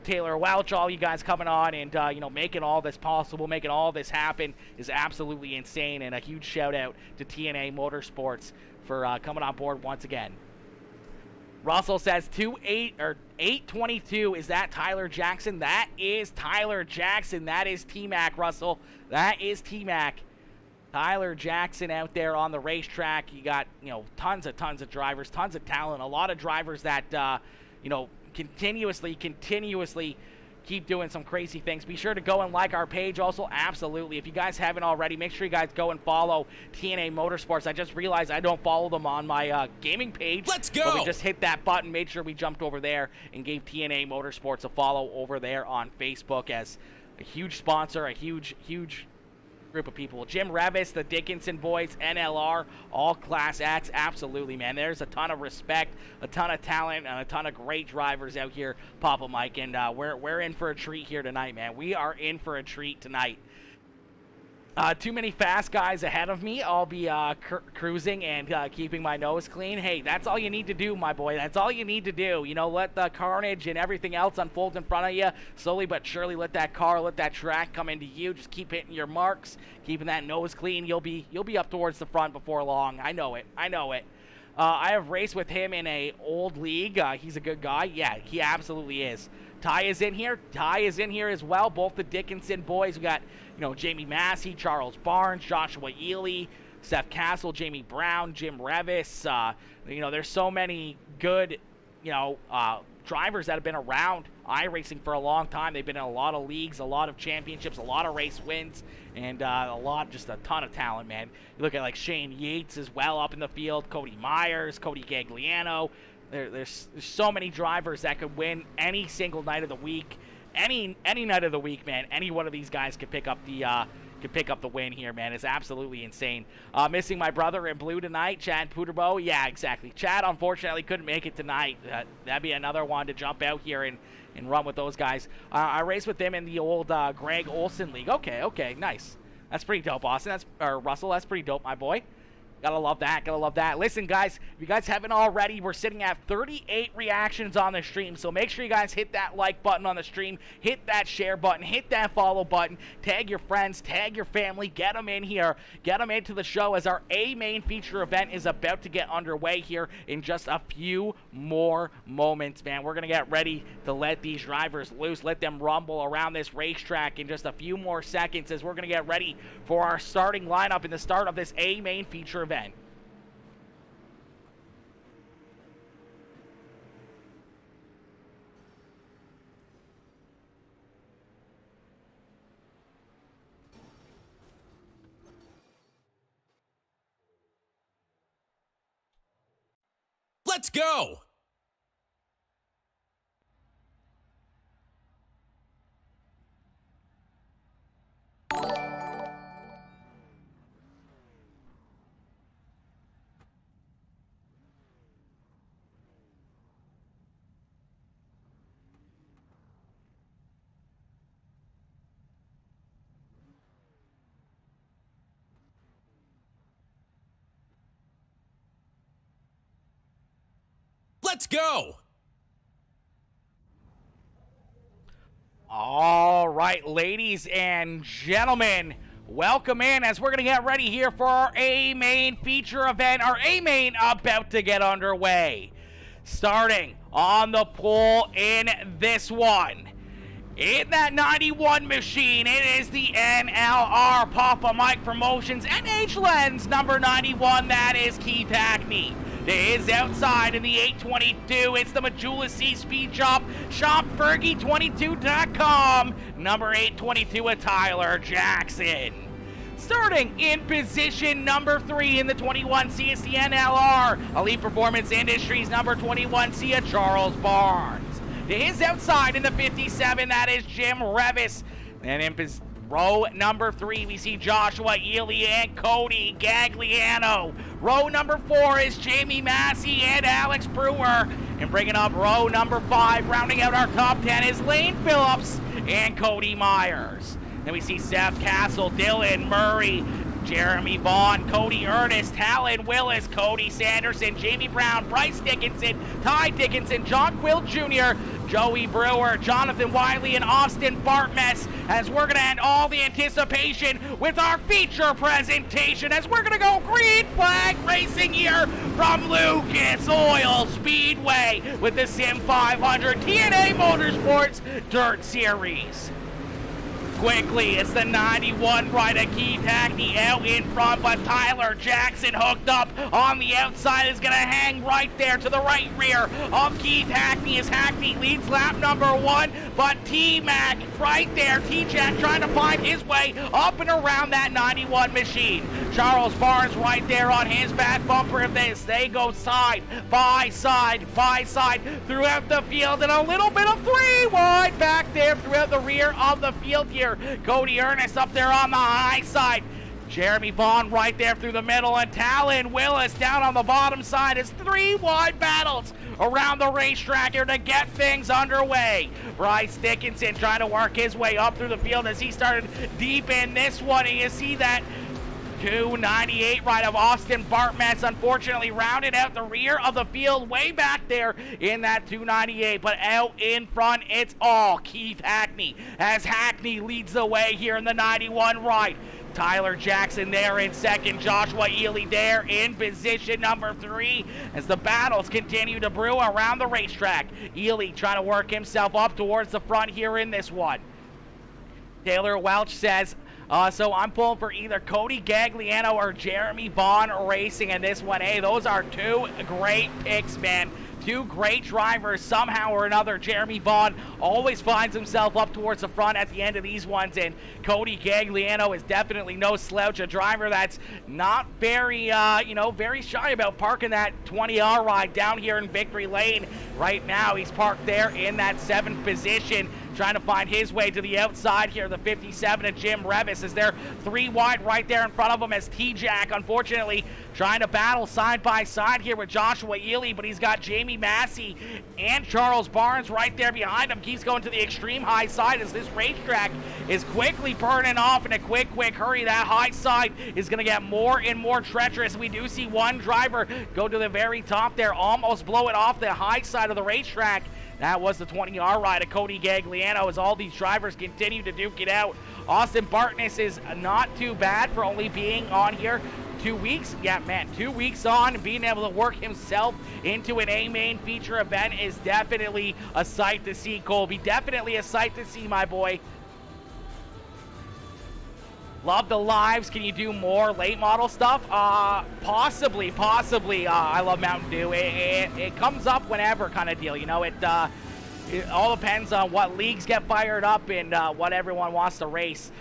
Taylor Welch, all you guys coming on and making all this possible, making all this happen is absolutely insane. And a huge shout out to T&A Motorsports for coming on board once again. Russell says 822. Is that Tyler Jackson? That is Tyler Jackson. That is T-Mac, Russell. That is T-Mac. Tyler Jackson out there on the racetrack. You got, tons of drivers, tons of talent, a lot of drivers that, continuously keep doing some crazy things. Be sure to go and like our page also. Absolutely. If you guys haven't already, make sure you guys go and follow T&A Motorsports. I just realized I don't follow them on my gaming page. Let's go! But we just hit that button, made sure we jumped over there and gave T&A Motorsports a follow over there on Facebook as a huge sponsor, a huge group of people. Jim Revis, the Dickinson boys, NLR, all Class X. Absolutely, man. There's a ton of respect, a ton of talent, and a ton of great drivers out here, Papa Mike. And we're in for a treat here tonight, man. We are in for a treat tonight. Too many fast guys ahead of me. I'll be cruising and keeping my nose clean. Hey, that's all you need to do, my boy. That's all you need to do. Let the carnage and everything else unfold in front of you. Slowly but surely, let that car, let that track come into you. Just keep hitting your marks, keeping that nose clean. You'll be up towards the front before long. I know it. I have raced with him in a old league. He's a good guy. Yeah, he absolutely is. Ty is in here. Ty is in here as well. Both the Dickinson boys. We got, Jamie Massey, Charles Barnes, Joshua Ely, Seth Castle, Jamie Brown, Jim Revis. There's so many good, drivers that have been around iRacing for a long time. They've been in a lot of leagues, a lot of championships, a lot of race wins, and just a ton of talent, man. You look at Shane Yates as well up in the field, Cody Myers, Cody Gagliano. There's so many drivers that could win any single night of the week. Any night of the week, man. Any one of these guys could pick up the win here, man. It's absolutely insane. Missing my brother in blue tonight, Chad Puderbo. Yeah, exactly. Chad unfortunately couldn't make it tonight. That'd be another one to jump out here and run with those guys. I raced with them in the old Greg Olson League. Okay, nice. That's pretty dope, Austin. Russell. That's pretty dope, my boy. Gotta love that, gotta love that. Listen, guys, if you guys haven't already, we're sitting at 38 reactions on the stream, so make sure you guys hit that like button on the stream, hit that share button, hit that follow button, tag your friends, tag your family, get them in here, get them into the show as our A main feature event is about to get underway here in just a few more moments, man. We're gonna get ready to let these drivers loose, let them rumble around this racetrack in just a few more seconds as we're gonna get ready for our starting lineup in the start of this A main feature event. Let's go! Let's go! All right, ladies and gentlemen, welcome in as we're going to get ready here for our A main feature event. Our A main about to get underway. Starting on the pole in this one. In that 91 machine, it is the NLR Papa Mike Promotions NH Lens number 91. That is Keith Hackney. It is outside in the 822. It's the Majula C Speed Shop, shopfergie22.com. Number 822 at Tyler Jackson. Starting in position number 3 in the 21C, it's the NLR Elite Performance Industries number 21C at Charles Barnes. It is outside in the 57, that is Jim Revis. And in row number 3, we see Joshua Ely and Cody Gagliano. Row number 4 is Jamie Massey and Alex Brewer. And bringing up row number 5, rounding out our top 10 is Lane Phillips and Cody Myers. Then we see Seth Castle, Dylan Murray, Jeremy Vaughn, Cody Ernest, Talon Willis, Cody Sanderson, Jamie Brown, Bryce Dickinson, Ty Dickinson, John Quill Jr., Joey Brewer, Jonathan Wiley, and Austin Bartmess, as we're going to end all the anticipation with our feature presentation as we're going to go green flag racing here from Lucas Oil Speedway with the SIM500 T&A Motorsports Dirt Series. Quickly, it's the 91 rider Keith Hackney out in front, but Tyler Jackson hooked up on the outside is going to hang right there to the right rear of Keith Hackney as Hackney leads lap number 1, but T-Mac right there, T-Jack trying to find his way up and around that 91 machine. Charles Barnes right there on his back bumper of this. They go side by side throughout the field, and a little bit of 3 wide back there throughout the rear of the field here. Cody Ernest up there on the high side. Jeremy Vaughn right there through the middle, and Talon Willis down on the bottom side. It's 3 wide battles around the racetrack here to get things underway. Bryce Dickinson trying to work his way up through the field as he started deep in this one, and you see that 298 right of Austin Bartmess unfortunately rounded out the rear of the field way back there in that 298, but out in front it's all Keith Hackney as Hackney leads the way here in the 91 right. Tyler Jackson there in second, Joshua Ely there in position number 3 as the battles continue to brew around the racetrack. Ely trying to work himself up towards the front here in this one. Taylor Welch says, so I'm pulling for either Cody Gagliano or Jeremy Vaughn Racing in this one. Hey, those are 2 great picks, man. 2 great drivers somehow or another. Jeremy Vaughn always finds himself up towards the front at the end of these ones, and Cody Gagliano is definitely no slouch, a driver that's not very, very shy about parking that 20R ride down here in Victory Lane. Right now, he's parked there in that 7th position. trying to find his way to the outside here. The 57 of Jim Revis is there 3 wide right there in front of him as T-Jack, unfortunately, trying to battle side by side here with Joshua Ely, but he's got Jamie Massey and Charles Barnes right there behind him. Keeps going to the extreme high side as this racetrack is quickly burning off in a quick hurry. That high side is going to get more and more treacherous. We do see one driver go to the very top there, almost blow it off the high side of the racetrack. That was the 20R ride of Cody Gagliano as all these drivers continue to duke it out. Austin Bartness is not too bad for only being on here 2 weeks. Yeah, man, 2 weeks on and being able to work himself into an A-main feature event is definitely a sight to see, Colby. Definitely a sight to see, my boy. Love the lives. Can you do more late model stuff? Possibly. I love Mountain Dew. It comes up whenever kind of deal. You know, it all depends on what leagues get fired up and what everyone wants to race.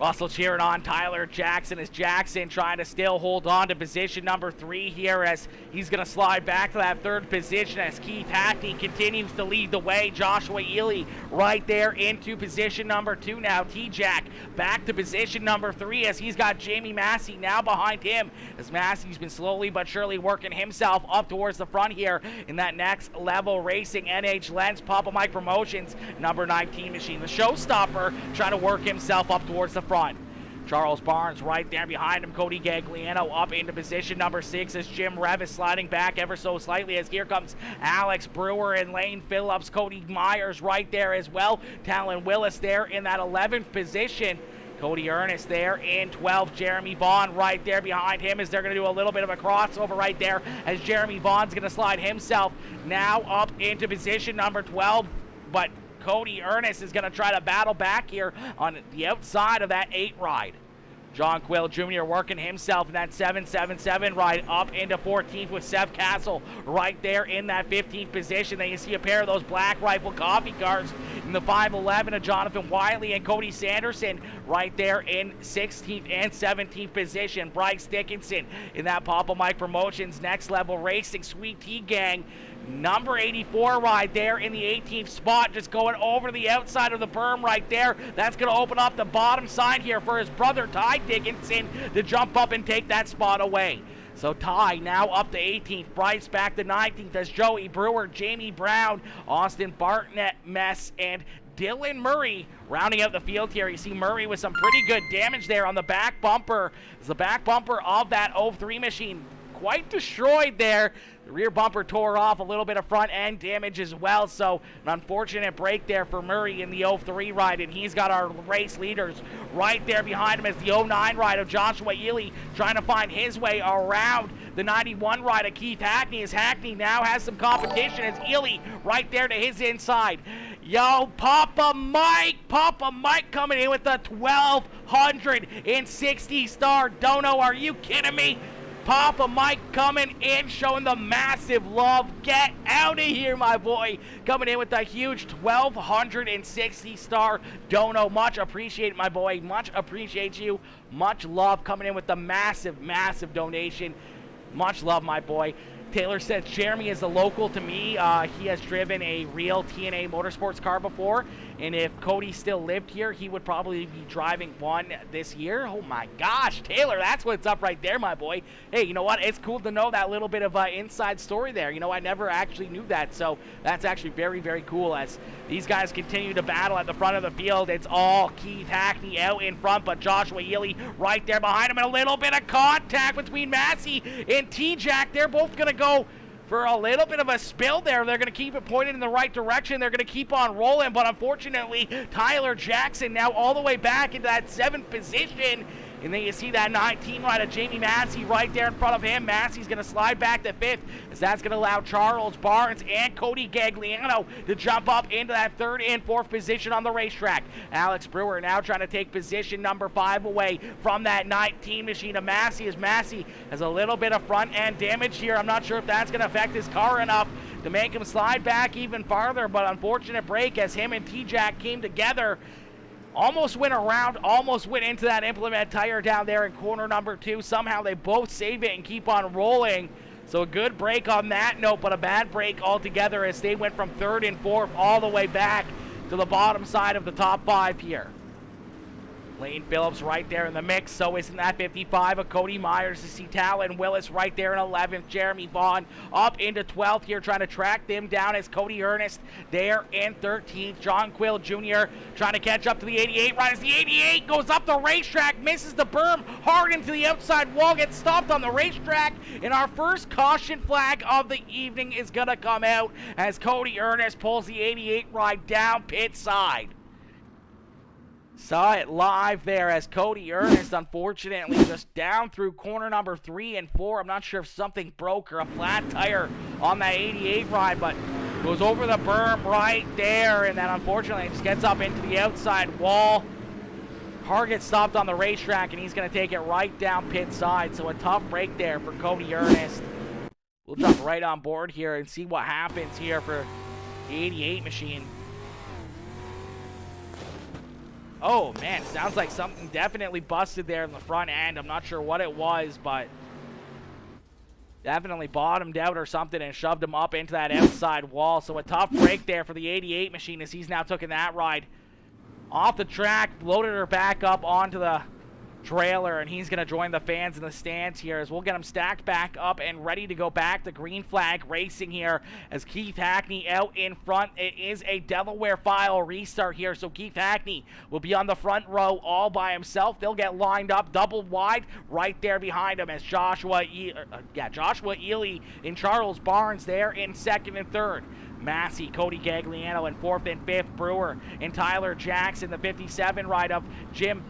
Also cheering on Tyler Jackson as Jackson trying to still hold on to position number 3 here as he's going to slide back to that 3rd position as Keith Hackney continues to lead the way. Joshua Ely right there into position number 2 now. T-Jack back to position number 3 as he's got Jamie Massey now behind him as Massey's been slowly but surely working himself up towards the front here in that Next Level Racing NH Lens Papa Mike Promotions number 19 machine. The showstopper trying to work himself up towards the front. Charles Barnes right there behind him. Cody Gagliano up into position number 6 as Jim Revis sliding back ever so slightly as here comes Alex Brewer and Lane Phillips. Cody Myers right there as well. Talon Willis there in that 11th position. Cody Ernest there in 12th. Jeremy Vaughn right there behind him as they're going to do a little bit of a crossover right there as Jeremy Vaughn's going to slide himself now up into position number 12. But Cody Ernest is going to try to battle back here on the outside of that 8 ride. John Quill Jr. working himself in that 777 ride up into 14th with Seth Castle right there in that 15th position. Then you see a pair of those Black Rifle coffee cars in the 511 of Jonathan Wiley and Cody Sanderson right there in 16th and 17th position. Bryce Dickinson in that Papa Mike Promotions Next Level Racing Sweet Tea Gang number 84 ride there in the 18th spot, just going over the outside of the berm right there. That's going to open up the bottom side here for his brother Ty Dickinson to jump up and take that spot away. So Ty now up to 18th, Bryce back to 19th as Joey Brewer, Jamie Brown, Austin Bartnett, Mess, and Dylan Murray rounding out the field here. You see Murray with some pretty good damage there on the back bumper. It's the back bumper of that 03 machine. Quite destroyed there. The rear bumper tore off, a little bit of front end damage as well, so an unfortunate break there for Murray in the 03 ride, and he's got our race leaders right there behind him as the 09 ride of Joshua Ely trying to find his way around the 91 ride of Keith Hackney as Hackney now has some competition as Ely right there to his inside. Yo, Papa Mike coming in with the 1260 star dono. Are you kidding me? Papa Mike coming in, showing the massive love. Get out of here, my boy. Coming in with a huge 1260 star dono. Much appreciate, my boy. Much appreciate you. Much love coming in with the massive donation. Much love, my boy. Taylor says Jeremy is a local to me. He has driven a real T&A Motorsports car before, and if Cody still lived here, he would probably be driving one this year. Oh my gosh, Taylor, that's what's up right there, my boy. Hey, you know what? It's cool to know that little bit of inside story there. You know, I never actually knew that, so that's actually very cool as these guys continue to battle at the front of the field. It's all Keith Hackney out in front, but Joshua Ely right there behind him, and a little bit of contact between Massey and T-Jack. They're both going to go for a little bit of a spill there. They're going to keep it pointed in the right direction. They're going to keep on rolling, but unfortunately, Tyler Jackson now all the way back into that 7th position. And then you see that 19 ride of Jamie Massey right there in front of him. Massey's going to slide back to 5th as that's going to allow Charles Barnes and Cody Gagliano to jump up into that 3rd and 4th position on the racetrack. Alex Brewer now trying to take position number 5 away from that 19 machine of Massey as Massey has a little bit of front end damage here. I'm not sure if that's going to affect his car enough to make him slide back even farther, but unfortunate break as him and T-Jack came together. Almost went around, almost went into that implement tire down there in corner number 2. Somehow they both save it and keep on rolling. So a good break on that note, but a bad break altogether as they went from 3rd and 4th all the way back to the bottom side of the top 5 here. Lane Phillips right there in the mix. So isn't that 55 of Cody Myers to see Talon Willis right there in 11th. Jeremy Vaughn up into 12th here, trying to track them down as Cody Ernest there in 13th. John Quill Jr. trying to catch up to the 88 riders. The 88 goes up the racetrack, misses the berm, hard into the outside wall, gets stopped on the racetrack. And our first caution flag of the evening is going to come out as Cody Ernest pulls the 88 ride down pit side. Saw it live there as Cody Ernest, unfortunately, just down through corner number 3 and 4. I'm not sure if something broke or a flat tire on that 88 ride, but goes over the berm right there, and then unfortunately just gets up into the outside wall. Car gets stopped on the racetrack, and he's going to take it right down pit side. So a tough break there for Cody Ernest. We'll jump right on board here and see what happens here for the 88 machine. Oh, man, sounds like something definitely busted there in the front end. I'm not sure what it was, but definitely bottomed out or something and shoved him up into that outside wall. So a tough break there for the 88 machine as he's now taken that ride off the track, loaded her back up onto the trailer, and he's going to join the fans in the stands here as we'll get him stacked back up and ready to go back to green flag racing here as Keith Hackney out in front. It is a Delaware file restart here, so Keith Hackney will be on the front row all by himself. They'll get lined up double wide right there behind him as Joshua Ely and Charles Barnes there in 2nd and 3rd. Massey, Cody Gagliano in 4th and 5th. Brewer and Tyler Jackson, the 57 ride of Jim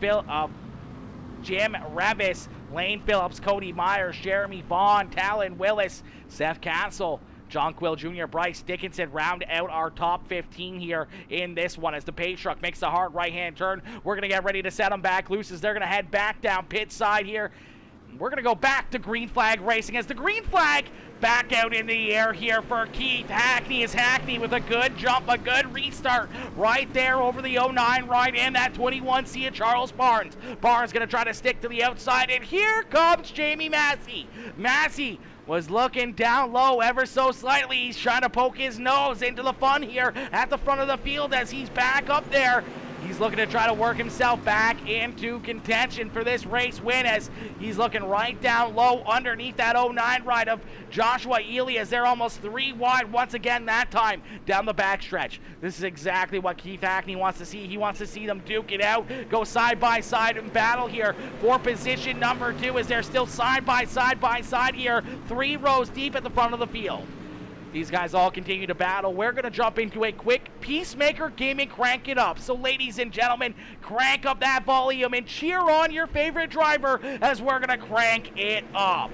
Revis, Lane Phillips, Cody Myers, Jeremy Vaughn, Talon Willis, Seth Castle, John Quill Jr., Bryce Dickinson round out our top 15 here in this one as the Pace truck makes a hard right-hand turn. We're going to get ready to set them back loose as they're going to head back down pit side here. We're going to go back to green flag racing as the green flag back out in the air here for Keith Hackney as Hackney with a good jump, a good restart right there over the 09 right in that 21C of Charles Barnes. Barnes going to try to stick to the outside, and here comes Jamie Massey. Massey was looking down low ever so slightly. He's trying to poke his nose into the fun here at the front of the field as he's back up there. He's looking to try to work himself back into contention for this race win as he's looking right down low underneath that 09 ride of Joshua Ely as they're almost 3 wide once again that time down the backstretch. This is exactly what Keith Hackney wants to see. He wants to see them duke it out, go side by side in battle here for position number 2 as they're still side by side here, 3 rows deep at the front of the field. These guys all continue to battle. We're going to jump into a quick Peacemaker Gaming Crank It Up. So ladies and gentlemen, crank up that volume and cheer on your favorite driver as we're going to crank it up.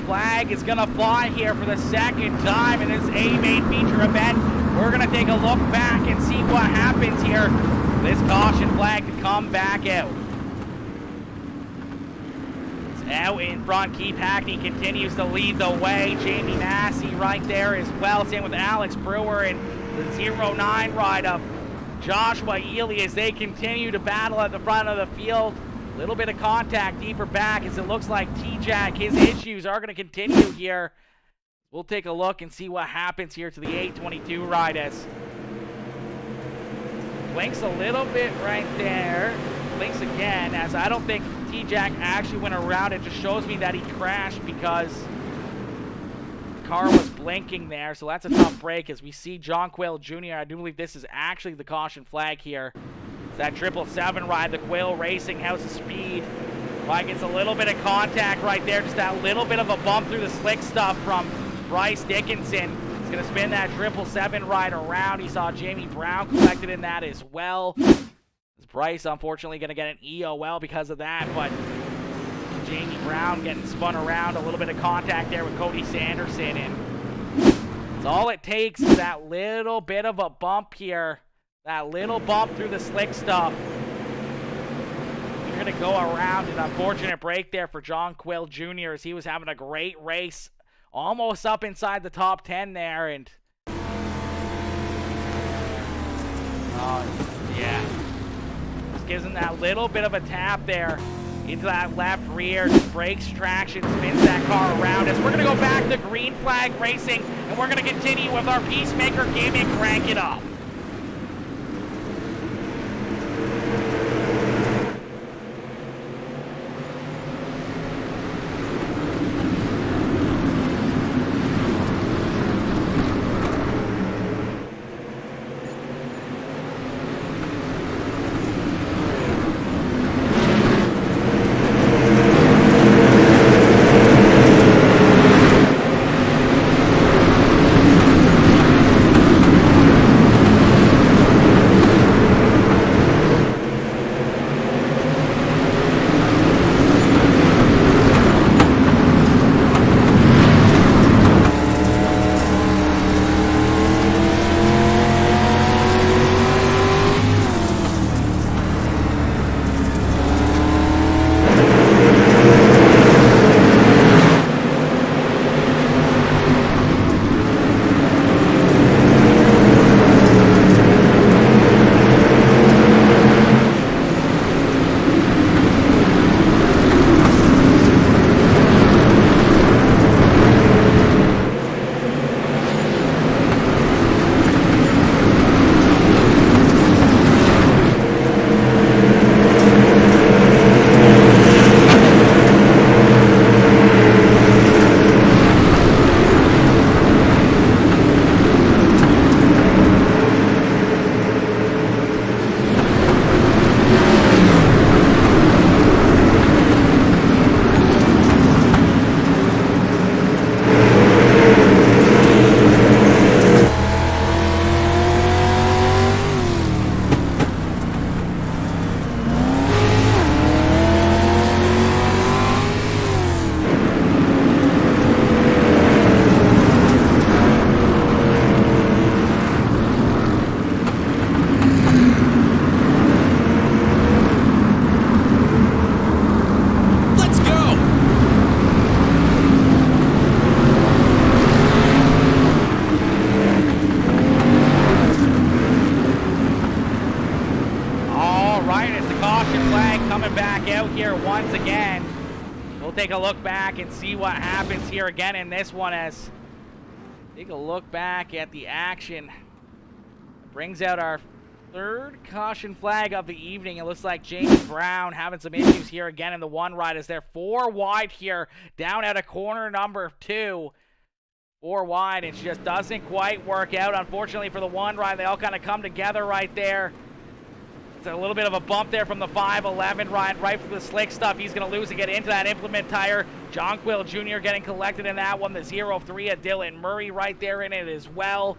Flag is gonna fly here for the 2nd time in this A-Main feature event. We're gonna take a look back and see what happens here. This caution flag to come back out. It's out in front. Keith Hackney continues to lead the way. Jamie Massey right there as well. Same with Alex Brewer and the 09 ride of Joshua Ely as they continue to battle at the front of the field. Little bit of contact deeper back as it looks like T-Jack, his issues are going to continue here. We'll take a look and see what happens here to the 822 ride as blinks a little bit right there. Blinks again as I don't think T-Jack actually went around. It just shows me that he crashed because car was blinking there, so that's a tough break as we see John Quill Jr. I do believe this is actually the caution flag here. It's that 777 ride, the Quill Racing House of Speed. Probably gets a little bit of contact right there, just that little bit of a bump through the slick stuff from Bryce Dickinson. He's going to spin that 777 ride around. He saw Jamie Brown collected in that as well. Bryce, unfortunately, going to get an EOL because of that, but Jamie Brown getting spun around, a little bit of contact there with Cody Sanderson, and it's all it takes is that little bit of a bump here, that little bump through the slick stuff. You're going to go around. An unfortunate break there for John Quill Jr. as he was having a great race, almost up inside the top 10 there, and yeah. Gives him that little bit of a tap there into that left rear, just breaks traction, spins that car around us. We're going to go back to green flag racing, and we're going to continue with our Peacemaker gimmick, crank it up. Once again, we'll take a look back and see what happens here again in this one as take a look back at the action. Brings out our third caution flag of the evening. It looks like James Brown having some issues here again in the one ride as they're 4 wide here down at a corner number 2. 4 wide, and it just doesn't quite work out. Unfortunately for the one ride, they all kind of come together right there. It's a little bit of a bump there from the 511 ride right from the slick stuff. He's going to lose to get into that implement tire. John Quill Jr. getting collected in that one. The 03 of Dylan Murray right there in it as well.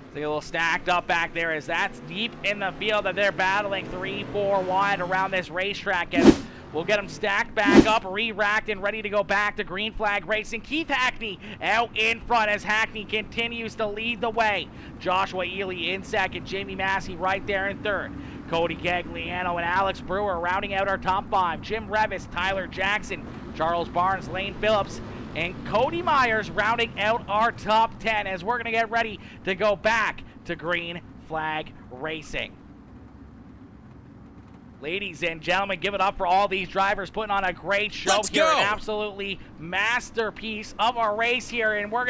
It's a little stacked up back there as that's deep in the field that they're battling 3-4 wide around this racetrack. As we'll get them stacked back up, re-racked, and ready to go back to green flag racing. Keith Hackney out in front as Hackney continues to lead the way. Joshua Ely in second. Jamie Massey right there in third. Cody Gagliano and Alex Brewer rounding out our top 5. Jim Revis, Tyler Jackson, Charles Barnes, Lane Phillips, and Cody Myers rounding out our top 10 as we're going to get ready to go back to green flag racing. Ladies and gentlemen, give it up for all these drivers putting on a great show here. An absolutely masterpiece of a race here, and we're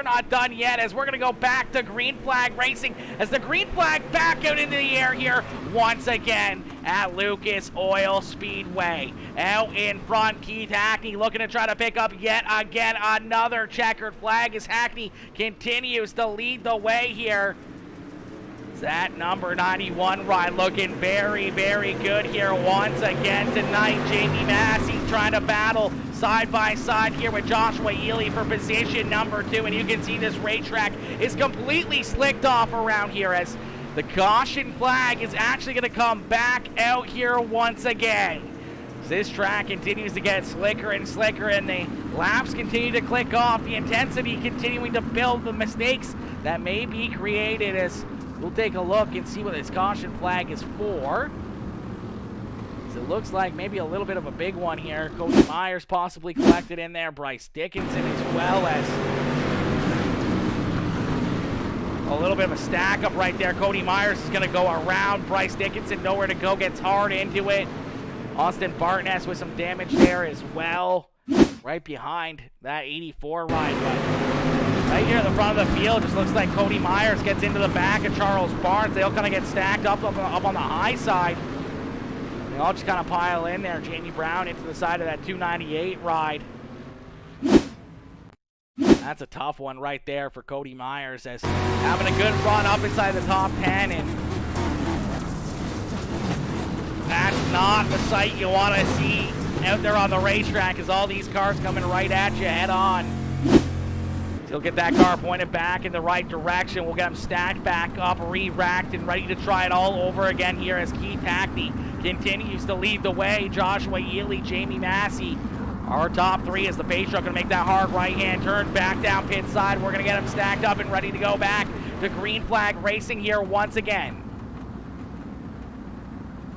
not done yet as we're gonna go back to green flag racing as the green flag back out into the air here once again. at Lucas Oil Speedway. Out in front, Keith Hackney looking to try to pick up yet again another checkered flag as Hackney continues to lead the way here. That number 91 ride looking very, very good here once again tonight. Jamie Massey trying to battle side by side here with Joshua Ely for position number 2. And you can see this racetrack is completely slicked off around here as the caution flag is actually going to come back out here once again. This track continues to get slicker and slicker, and the laps continue to click off. The intensity continuing to build, the mistakes that may be created as we'll take a look and see what this caution flag is for. So it looks like maybe a little bit of a big one here. Cody Myers possibly collected in there. Bryce Dickinson as well as a little bit of a stack up right there. Cody Myers is going to go around. Bryce Dickinson nowhere to go, gets hard into it. Austin Bartnett with some damage there as well. Right behind that 84 ride, but right here in the front of the field, just looks like Cody Myers gets into the back of Charles Barnes. They all kind of get stacked up on the high side. They all just kind of pile in there. Jamie Brown into the side of that 298 ride. That's a tough one right there for Cody Myers as having a good run up inside the top 10, and that's not the sight you want to see out there on the racetrack as all these cars coming right at you head on. He'll get that car pointed back in the right direction. We'll get them stacked back up, re-racked, and ready to try it all over again here as Keith Hackney continues to lead the way. Joshua Ely, Jamie Massey, our top 3 as the base truck going to make that hard right-hand turn back down pit side. We're going to get them stacked up and ready to go back to green flag racing here once again.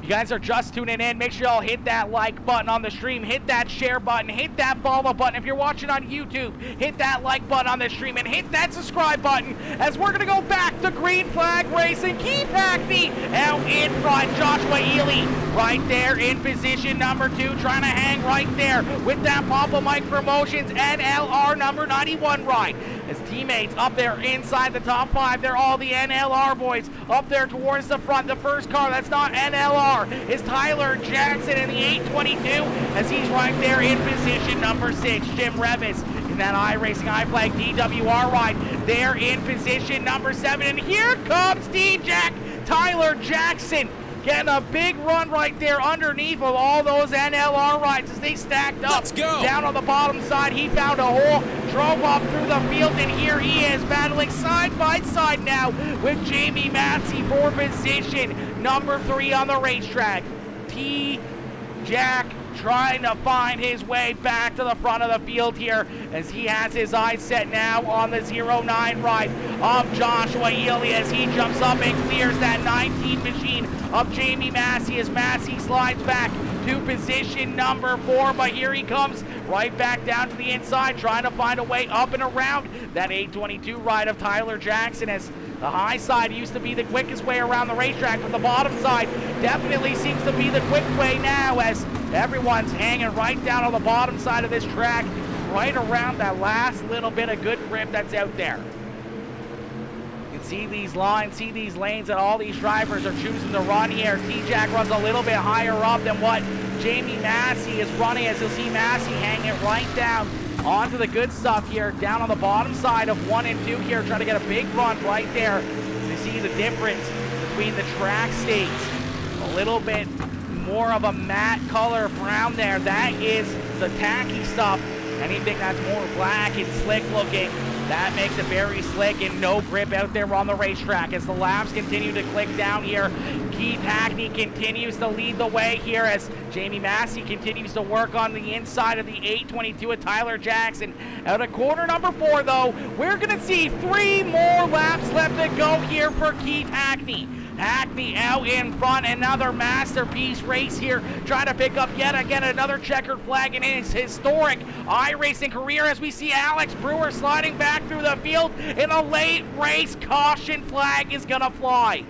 You guys are just tuning in, make sure y'all hit that like button on the stream, hit that share button, hit that follow button. If you're watching on YouTube, hit that like button on the stream and hit that subscribe button as we're going to go back to green flag racing. Keith Hackney out in front. Joshua Ely right there in position number 2, trying to hang right there with that Papa Mike Promotions NLR number 91 ride. His teammates up there inside the top 5. They're all the NLR boys up there towards the front. The first car that's not NLR is Tyler Jackson in the 822 as he's right there in position number 6. Jim Revis in that iRacing iFlag DWR ride there in position number 7. And here comes D-Jack Tyler Jackson getting a big run right there underneath of all those NLR rides as they stacked up. Let's go. Down on the bottom side, he found a hole, drove up through the field, and here he is battling side by side now with Jamie Massey for position number 3 on the racetrack. T-Jack trying to find his way back to the front of the field here as he has his eyes set now on the 09 ride of Joshua Ely as he jumps up and clears that 19 machine of Jamie Massey as Massey slides back to position number 4, but here he comes right back down to the inside trying to find a way up and around that 822 ride of Tyler Jackson as the high side used to be the quickest way around the racetrack, but the bottom side definitely seems to be the quick way now as everyone's hanging right down on the bottom side of this track, right around that last little bit of good grip that's out there. You can see these lines, see these lanes that all these drivers are choosing to run here. T-Jack runs a little bit higher up than what Jamie Massey is running as you'll see Massey hanging right down onto the good stuff here, down on the bottom side of 1 and 2 here, trying to get a big run right there to see the difference between the track states. A little bit more of a matte color brown there. That is the tacky stuff. Anything that's more black and slick looking, that makes it very slick and no grip out there on the racetrack. As the laps continue to click down here, Keith Hackney continues to lead the way here as Jamie Massey continues to work on the inside of the 822 with Tyler Jackson. Out of corner number 4 though, we're going to see 3 more laps left to go here for Keith Hackney. Hackney out in front, another masterpiece race here, trying to pick up yet again another checkered flag in his historic iRacing career as we see Alex Brewer sliding back through the field in a late race caution flag is gonna fly.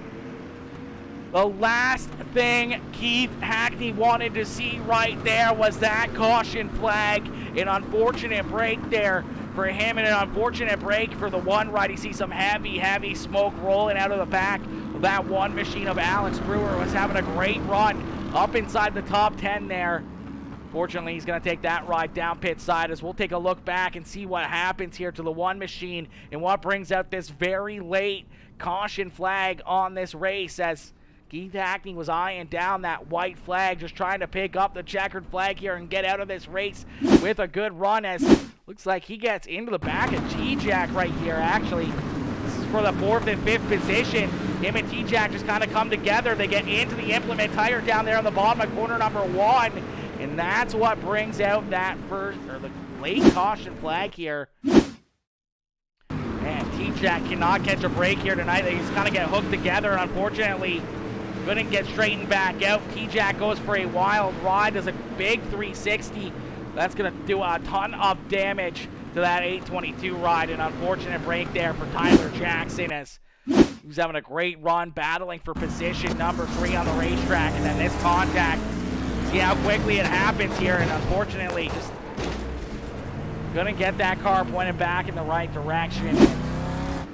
The last thing Keith Hackney wanted to see right there was that caution flag. An unfortunate break there for him and an unfortunate break for the one ride. You see some heavy smoke rolling out of the back of that one machine of Alex Brewer was having a great run up inside the top 10 there. Fortunately, he's going to take that ride down pit side as we'll take a look back and see what happens here to the one machine and what brings out this very late caution flag on this race as Keith Hackney was eyeing down that white flag, just trying to pick up the checkered flag here and get out of this race with a good run as looks like he gets into the back of T-Jack right here, actually. This is for the 4th and 5th position. Him and T-Jack just kind of come together. They get into the implement tire down there on the bottom of corner number 1. And that's what brings out that first, or the late caution flag here. Man, T-Jack cannot catch a break here tonight. They just kind of get hooked together, and unfortunately, couldn't get straightened back out. T-Jack goes for a wild ride, does a big 360. That's going to do a ton of damage to that 822 ride. An unfortunate break there for Tyler Jackson as he's having a great run, battling for position number 3 on the racetrack, and then this contact. See how quickly it happens here, and unfortunately just couldn't get that car pointed back in the right direction.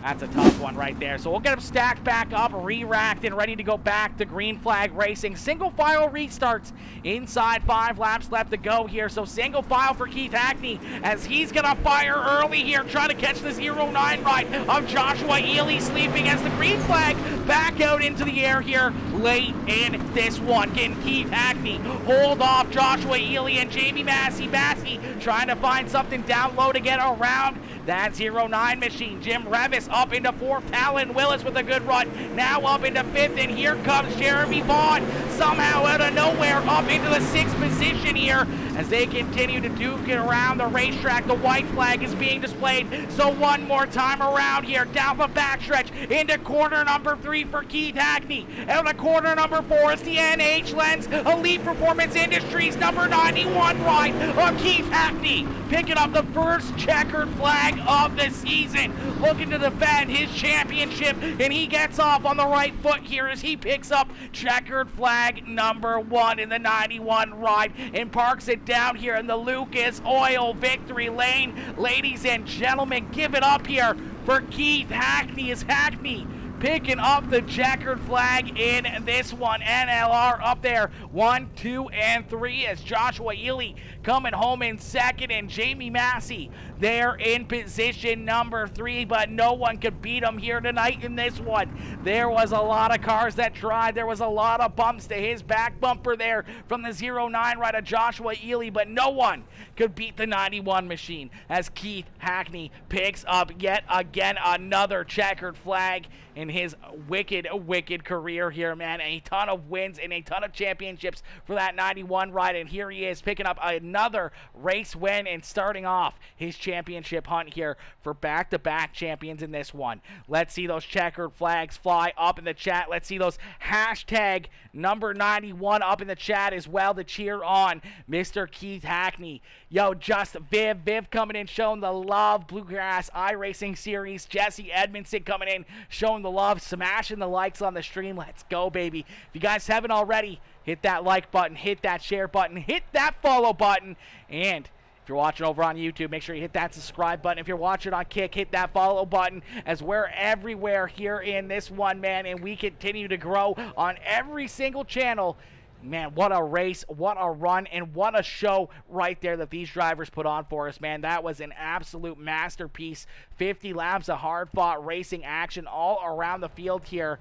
That's a tough one right there. So we'll get him stacked back up, re-racked, and ready to go back to green flag racing. Single file restarts inside 5 laps left to go here. So single file for Keith Hackney as he's going to fire early here, trying to catch the 09 ride of Joshua Ely, sleeping as the green flag back out into the air here late in this one. Getting Keith Hackney hold off Joshua Ely and Jamie Massey. Massey trying to find something down low to get around that 09 machine. Jim Revis up into 4th. Alan Willis with a good run. Now up into 5th, and here comes Jeremy Vaughn somehow out of nowhere up into the 6th position here as they continue to duke it around the racetrack. The white flag is being displayed. So one more time around here, down the backstretch into corner number 3 for Keith Hackney. Out of corner number 4 is the NH Lens Elite Performance Industries number 91 ride of Keith Hackney, picking up the first checkered flag of the season, looking to defend his championship, and he gets off on the right foot here as he picks up checkered flag number 1 in the 91 ride and parks it down here in the Lucas Oil victory lane. Ladies and gentlemen, give it up here for Keith Hackney as Hackney picking up the checkered flag in this one. NLR up there 1, 2, and 3 as Joshua Ely coming home in 2nd, and Jamie Massey there in position number 3, but no one could beat him here tonight in this one. There was a lot of cars that tried. There was a lot of bumps to his back bumper there from the 09 ride of Joshua Ely, but no one could beat the 91 machine as Keith Hackney picks up yet again another checkered flag in his wicked career here, man. A ton of wins and a ton of championships for that 91 ride, and here he is picking up another race win and starting off his championship hunt here for back-to-back champions in this one. Let's see those checkered flags fly up in the chat. Let's see those hashtag number 91 up in the chat as well to cheer on Mr. Keith Hackney. Yo, just Viv coming in showing the love. Bluegrass iRacing Series. Jesse Edmondson coming in showing the love, smashing the likes on the stream. Let's go, baby. If you guys haven't already, hit that like button, hit that share button, hit that follow button, and if you're watching over on YouTube, make sure you hit that subscribe button. If you're watching on Kick, hit that follow button, as we're everywhere here in this one, man, and we continue to grow on every single channel. Man, what a race, what a run, and what a show right there that these drivers put on for us, man. That was an absolute masterpiece. 50 laps of hard-fought racing action all around the field here.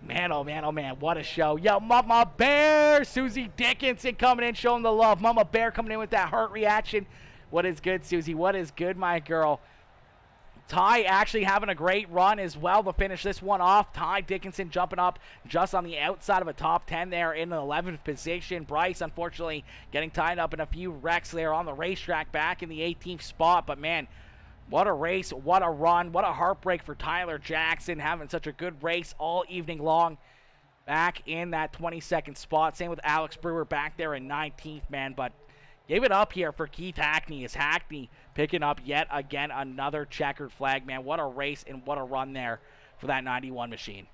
Man, oh man, what a show. Yo, Mama Bear, Susie Dickinson coming in, showing the love. Mama Bear coming in with that heart reaction. What is good, Susie? What is good, my girl? Ty actually having a great run as well to finish this one off. Ty Dickinson jumping up just on the outside of a top 10 there in the 11th position. Bryce, unfortunately, getting tied up in a few wrecks there on the racetrack back in the 18th spot. But, man, what a race, what a run, what a heartbreak for Tyler Jackson, having such a good race all evening long. Back in that 22nd spot. Same with Alex Brewer back there in 19th, man. But gave it up here for Keith Hackney as Hackney picking up yet again another checkered flag, man. What a race and what a run there for that 91 machine.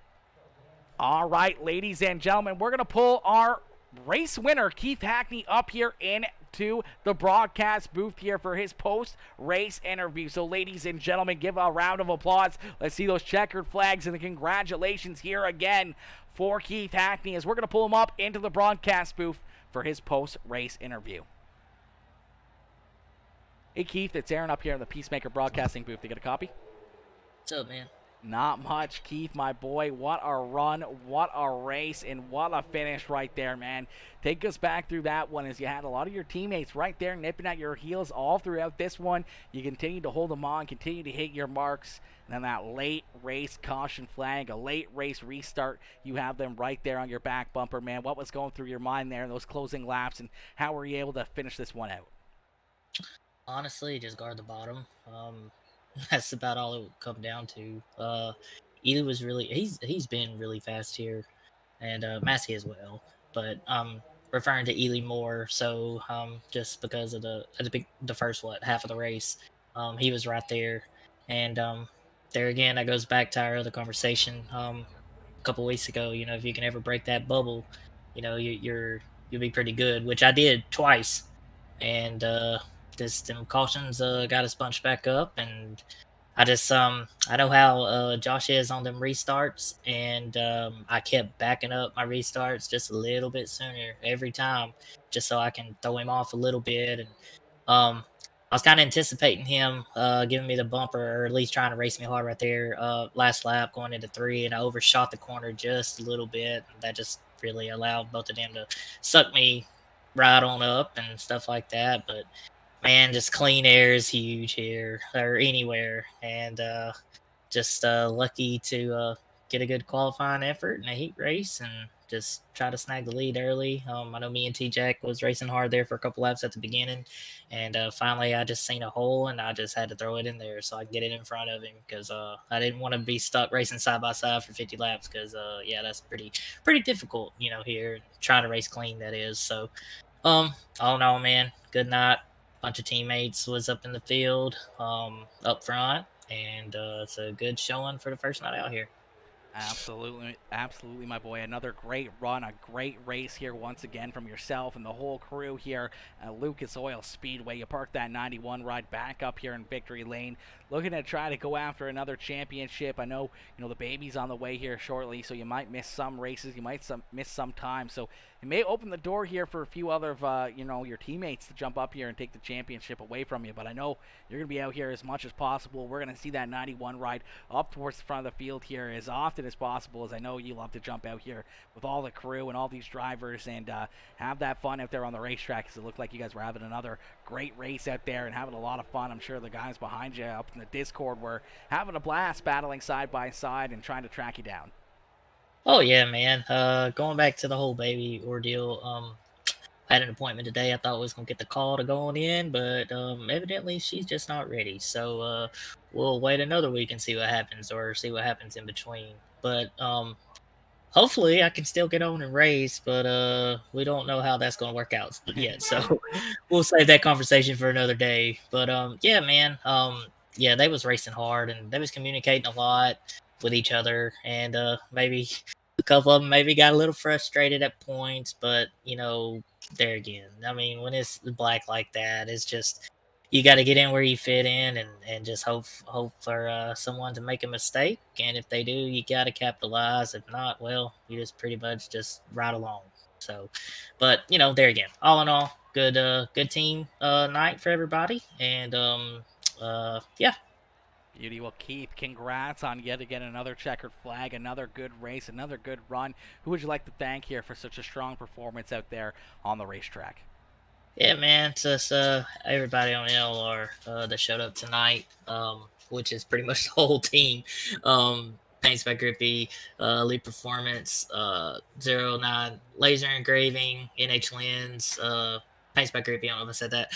All right, ladies and gentlemen, we're going to pull our race winner, Keith Hackney, up here in to the broadcast booth here for his post-race interview. So, ladies and gentlemen, give a round of applause. Let's see those checkered flags and the congratulations here again for Keith Hackney as we're going to pull him up into the broadcast booth for his post-race interview. Hey, Keith, it's Aaron up here in the Peacemaker Broadcasting booth. You get a copy? What's up, man? Not much, Keith, my boy. What a run, what a race, and what a finish right there, man. Take us back through that one as you had a lot of your teammates right there nipping at your heels all throughout this one. You continued to hold them on, continue to hit your marks. And then that late race caution flag, a late race restart, you have them right there on your back bumper, man. What was going through your mind there in those closing laps, and how were you able to finish this one out? Honestly, just guard the bottom. That's about all it would come down to. Ely was really he's been really fast here, and Massey as well. But referring to Ely more so, just because of the first half of the race, he was right there, and there again that goes back to our other conversation a couple weeks ago. You know, if you can ever break that bubble, you know you'll be pretty good, which I did twice, and them cautions got us bunched back up, and I just I know how Josh is on them restarts, and I kept backing up my restarts just a little bit sooner every time, just so I can throw him off a little bit. And I was kind of anticipating him giving me the bumper, or at least trying to race me hard right there last lap going into 3, and I overshot the corner just a little bit. That just really allowed both of them to suck me right on up and stuff like that. But man, just clean air is huge here or anywhere, and just lucky to get a good qualifying effort in a heat race and just try to snag the lead early. I know me and T-Jack was racing hard there for a couple laps at the beginning, and finally I just seen a hole and I just had to throw it in there so I can get it in front of him, because I didn't want to be stuck racing side by side for 50 laps, because yeah, that's pretty difficult, you know, here trying to race clean, that is. So all in all, man, good night. Bunch of teammates was up in the field, up front, and it's a good showing for the first night out here. Absolutely, my boy. Another great run, a great race here once again from yourself and the whole crew here at Lucas Oil Speedway. You parked that 91 ride back up here in Victory Lane, looking to try to go after another championship. I know, the baby's on the way here shortly, so you might miss some races, you might miss some time. So it may open the door here for a few other of, your teammates to jump up here and take the championship away from you. But I know you're going to be out here as much as possible. We're going to see that 91 ride up towards the front of the field here as often as possible, as I know you love to jump out here with all the crew and all these drivers and have that fun out there on the racetrack, because it looked like you guys were having another great race out there and having a lot of fun. I'm sure the guys behind you up in the Discord were having a blast battling side by side and trying to track you down. Oh yeah, man. Going back to the whole baby ordeal, I had an appointment today. I thought I was gonna get the call to go on in, but evidently she's just not ready. So we'll wait another week and see what happens, or see what happens in between. But hopefully I can still get on and race, but we don't know how that's gonna work out yet. So we'll save that conversation for another day. But yeah, man. Yeah, they was racing hard and they was communicating a lot with each other, and maybe a couple of them maybe got a little frustrated at points, but there again, I mean, when it's black like that, it's just, you got to get in where you fit in, and just hope for someone to make a mistake, and if they do, you got to capitalize. If not, well, you just pretty much just ride along. So, but there again, all in all, good team night for everybody, and yeah. Beauty. Well, Keith, congrats on yet again another checkered flag, another good race, another good run. Who would you like to thank here for such a strong performance out there on the racetrack? Yeah, man, it's just everybody on LR that showed up tonight, which is pretty much the whole team. Paints by Grippy, Elite Performance, 09 Laser Engraving, NH Lens, Paints by Grippy, I don't know if I said that,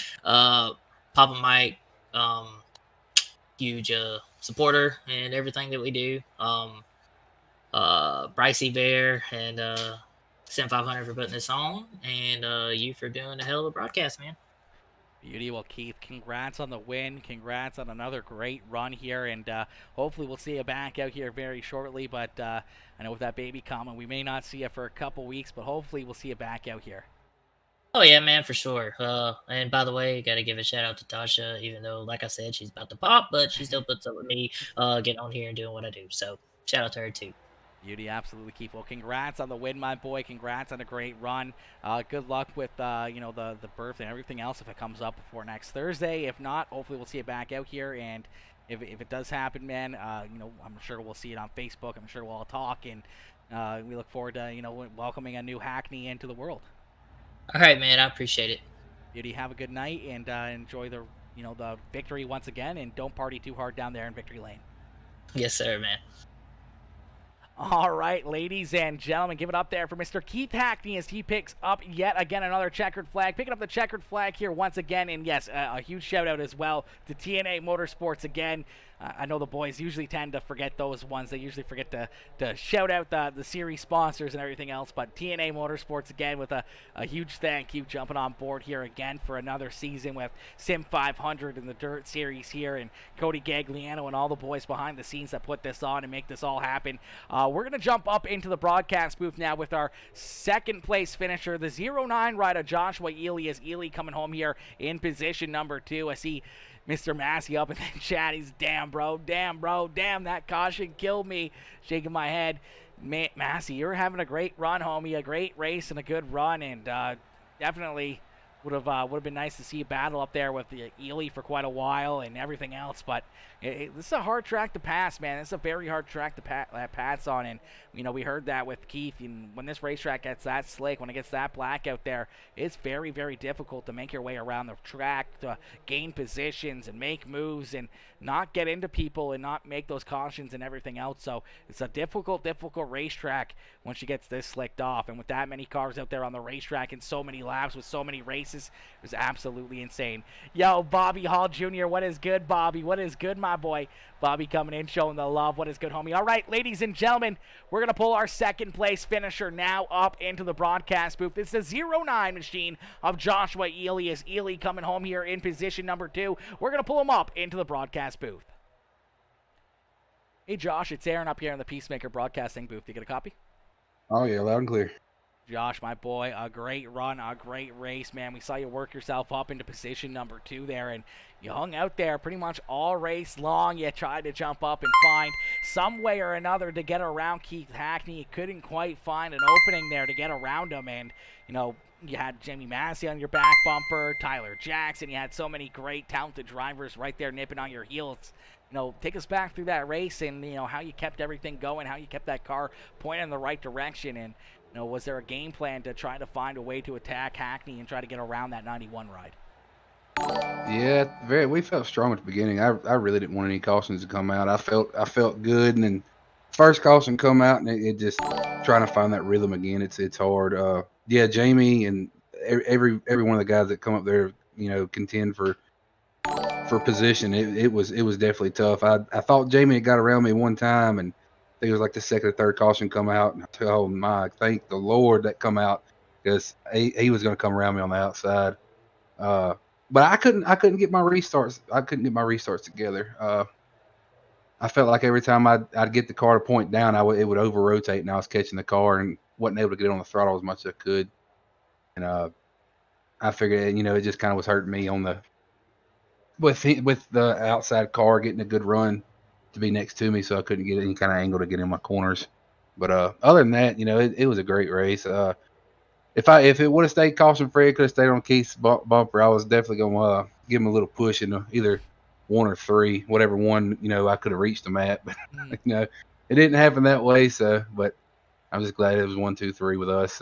Papa Mike, huge supporter and everything that we do. Brycey Bear and SIM500 for putting this on, and you for doing a hell of a broadcast, man. Beauty. Well, Keith, congrats on the win. Congrats on another great run here, and hopefully we'll see you back out here very shortly. But I know with that baby coming, we may not see you for a couple weeks, but hopefully we'll see you back out here. Oh yeah, man, for sure. And by the way, got to give a shout out to Tasha, even though, like I said, she's about to pop, but she still puts up with me, getting on here and doing what I do. So shout out to her too. Beauty, absolutely, Keith. Well, congrats on the win, my boy. Congrats on a great run. Good luck with the birthday and everything else if it comes up before next Thursday. If not, hopefully we'll see it back out here. And if it does happen, man, I'm sure we'll see it on Facebook. I'm sure we'll all talk, and we look forward to welcoming a new Hackney into the world. All right, man, I appreciate it. Beauty, have a good night and enjoy the victory once again. And don't party too hard down there in Victory Lane. Yes, sir, man. All right, ladies and gentlemen, give it up there for Mr. Keith Hackney as he picks up yet again another checkered flag. Picking up the checkered flag here once again. And yes, a huge shout out as well to T&A Motorsports again. I know the boys usually tend to forget those ones. They usually forget to shout out the series sponsors and everything else. But T&A Motorsports again with a huge thank you jumping on board here again for another season with SIM500 and the Dirt Series here, and Cody Gagliano and all the boys behind the scenes that put this on and make this all happen. We're going to jump up into the broadcast booth now with our second place finisher, the 09 rider Joshua Ely, as Ely coming home here in position number 2. I see Mr. Massey up in the chat. He's damn, bro, damn, that caution killed me. Shaking my head. Massey, you're having a great run, homie, a great race and a good run, and definitely would have been nice to see you battle up there with the Ely for quite a while and everything else. But this is a hard track to pass, man. This is a very hard track to pass on, and we heard that with Keith. And when this racetrack gets that slick, when it gets that black out there, it's very, very difficult to make your way around the track, to gain positions and make moves and not get into people and not make those cautions and everything else. So it's a difficult racetrack once she gets this slicked off. And with that many cars out there on the racetrack and so many laps with so many races, it was absolutely insane. Yo, Bobby Hall Jr., what is good, Bobby? What is good, my boy? Bobby coming in, showing the love. What is good, homie? All right, ladies and gentlemen, we're going to pull our second place finisher now up into the broadcast booth. It's the 09 machine of Joshua Ely, as Ely coming home here in position number 2. We're going to pull him up into the broadcast booth. Hey, Josh, it's Aaron up here in the Peacemaker broadcasting booth. You get a copy? Oh, yeah, loud and clear. Josh, my boy, a great run, a great race, man. We saw you work yourself up into position number 2 there, and you hung out there pretty much all race long. You tried to jump up and find some way or another to get around Keith Hackney. You couldn't quite find an opening there to get around him, and, you had Jamie Massey on your back bumper, Tyler Jackson. You had so many great, talented drivers right there nipping on your heels. Take us back through that race and, how you kept everything going, how you kept that car pointing in the right direction, and was there a game plan to try to find a way to attack Hackney and try to get around that 91 ride? Yeah, we felt strong at the beginning. I really didn't want any cautions to come out. I felt good, and then first caution come out, and it just trying to find that rhythm again. It's hard. Yeah, Jamie and every one of the guys that come up there, contend for position. It was definitely tough. I thought Jamie had got around me one time, and I think it was like the second or third caution come out, and oh my, thank the Lord that come out, because he was going to come around me on the outside. But I couldn't get my restarts. I couldn't get my restarts together. I felt like every time I'd get the car to point down, it would over rotate, and I was catching the car and wasn't able to get it on the throttle as much as I could. And I figured, it just kind of was hurting me on with the outside car getting a good run to be next to me, so I couldn't get any kind of angle to get in my corners. But other than that, it was a great race. If it would have stayed caution free, it could have stayed on Keith's bumper. I was definitely gonna give him a little push in either 1 or 3, whatever one I could have reached him at. But it didn't happen that way. So, but I'm just glad it was 1, 2, 3 with us.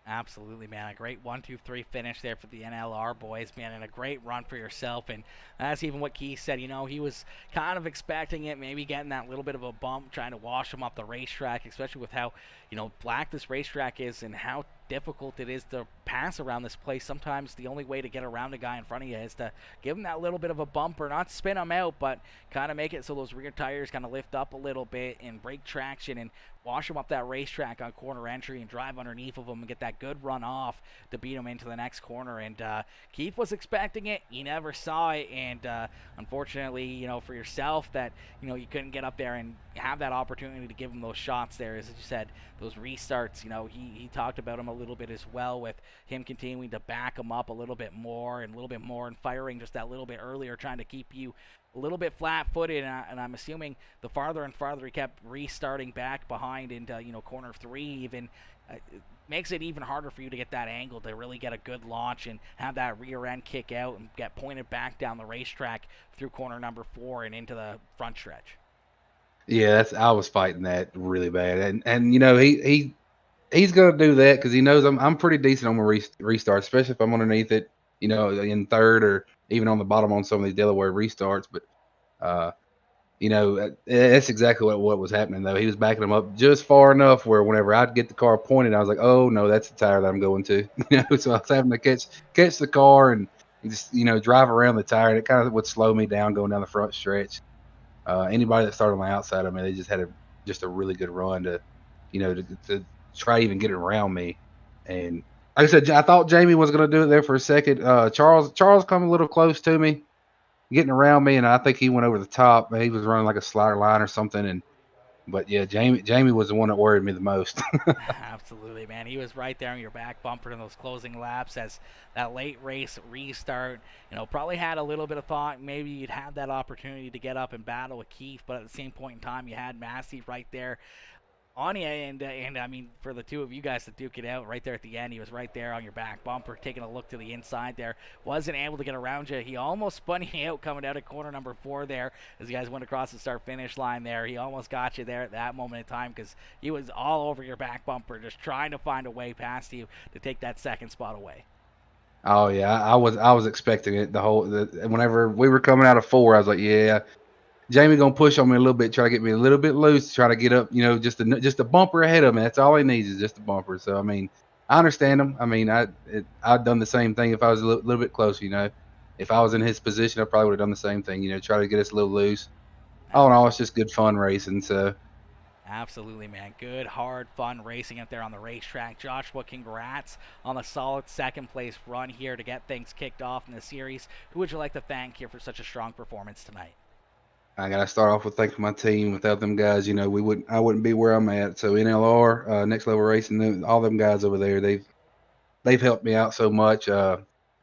Absolutely, man. A great 1, 2, 3 finish there for the NLR boys, man, and a great run for yourself. And that's even what Keith said. He was kind of expecting it, maybe getting that little bit of a bump, trying to wash him off the racetrack, especially with how, black this racetrack is and how difficult it is to pass around this place, sometimes the only way to get around a guy in front of you is to give him that little bit of a bumper, not spin him out, but kind of make it so those rear tires kind of lift up a little bit and break traction and wash him up that racetrack on corner entry and drive underneath of him and get that good run off to beat him into the next corner. And Keith was expecting it. He never saw it. And unfortunately, you know, for yourself that, you know, you couldn't get up there and have that opportunity to give him those shots there. As you said, those restarts, you know, he talked about them a little bit as well, with him continuing to back him up a little bit more and firing just that little bit earlier, trying to keep you a little bit flat-footed, and I'm assuming the farther and farther he kept restarting back behind into, you know, corner 3 even, it makes it even harder for you to get that angle to really get a good launch and have that rear end kick out and get pointed back down the racetrack through corner number 4 and into the front stretch. Yeah, I was fighting that really bad, and you know, he's gonna do that because he knows I'm pretty decent on my restart, especially if I'm underneath it, you know, in third or even on the bottom on some of these Delaware restarts. But you know, that's exactly what was happening though. He was backing him up just far enough where whenever I'd get the car pointed, I was like, oh no, that's the tire that I'm going to. You know, so I was having to catch the car and just, you know, drive around the tire, and it kind of would slow me down going down the front stretch. Anybody that started on the outside of me, they just had a really good run to, you know, to try to even get it around me. And like I said, I thought Jamie was going to do it there for a second. Charles come a little close to me, getting around me, and I think he went over the top. He was running like a slider line or something, but yeah, Jamie was the one that worried me the most. Absolutely, man. He was right there on your back bumper in those closing laps as that late race restart. You know, probably had a little bit of thought maybe you'd have that opportunity to get up and battle with Keith, but at the same point in time, you had Massey right there on you, and I mean, for the two of you guys to duke it out right there at the end, he was right there on your back bumper, taking a look to the inside there, wasn't able to get around you. He almost spun you out coming out of corner number 4 there as you guys went across the start-finish line there. He almost got you there at that moment in time because he was all over your back bumper, just trying to find a way past you to take that second spot away. Oh yeah, I was expecting it whenever we were coming out of 4, I was like, yeah, Jamie gonna push on me a little bit, try to get me a little bit loose, try to get up, you know, just a bumper ahead of me. That's all he needs is just a bumper. So I mean, I understand him. I mean, I'd done the same thing if I was a little bit closer. You know, if I was in his position, I probably would have done the same thing. You know, try to get us a little loose. All in all, it's just good fun racing. So. Absolutely, man. Good, hard, fun racing up there on the racetrack. Joshua, congrats on a solid second-place run here to get things kicked off in the series. Who would you like to thank here for such a strong performance tonight? I gotta start off with thanking my team. Without them guys, you know, I wouldn't be where I'm at. So NLR, Next Level Racing, all them guys over there, they've helped me out so much.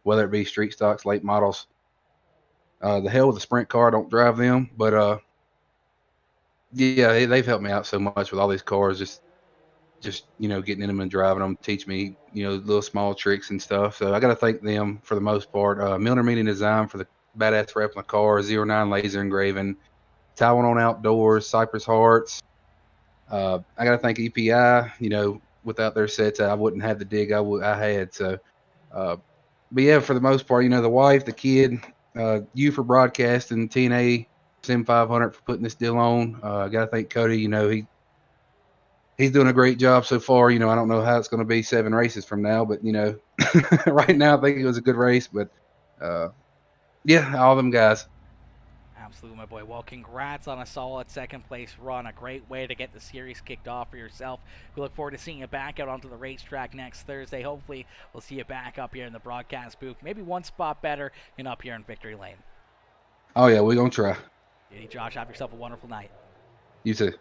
Whether it be street stocks, late models. The hell with the sprint car, don't drive them. But yeah, they've helped me out so much with all these cars. Just you know, getting in them and driving them, teach me, you know, little small tricks and stuff. So I gotta thank them for the most part. Milner Media Design for the badass replica car, 09 laser engraving, Taiwan Outdoors, Cypress Hearts. I got to thank EPI. You know, without their sets, I wouldn't have the dig I had. So, but yeah, for the most part, you know, the wife, the kid, you for broadcasting, T&A SIM500 for putting this deal on. I got to thank Cody. You know, he's doing a great job so far. You know, I don't know how it's going to be 7 races from now, but you know, right now I think it was a good race. But yeah, all them guys. Absolutely, my boy. Well, congrats on a solid second-place run. A great way to get the series kicked off for yourself. We look forward to seeing you back out onto the racetrack next Thursday. Hopefully, we'll see you back up here in the broadcast booth. Maybe one spot better and up here in Victory Lane. Oh, yeah, we're going to try. Hey, Josh, have yourself a wonderful night. You too.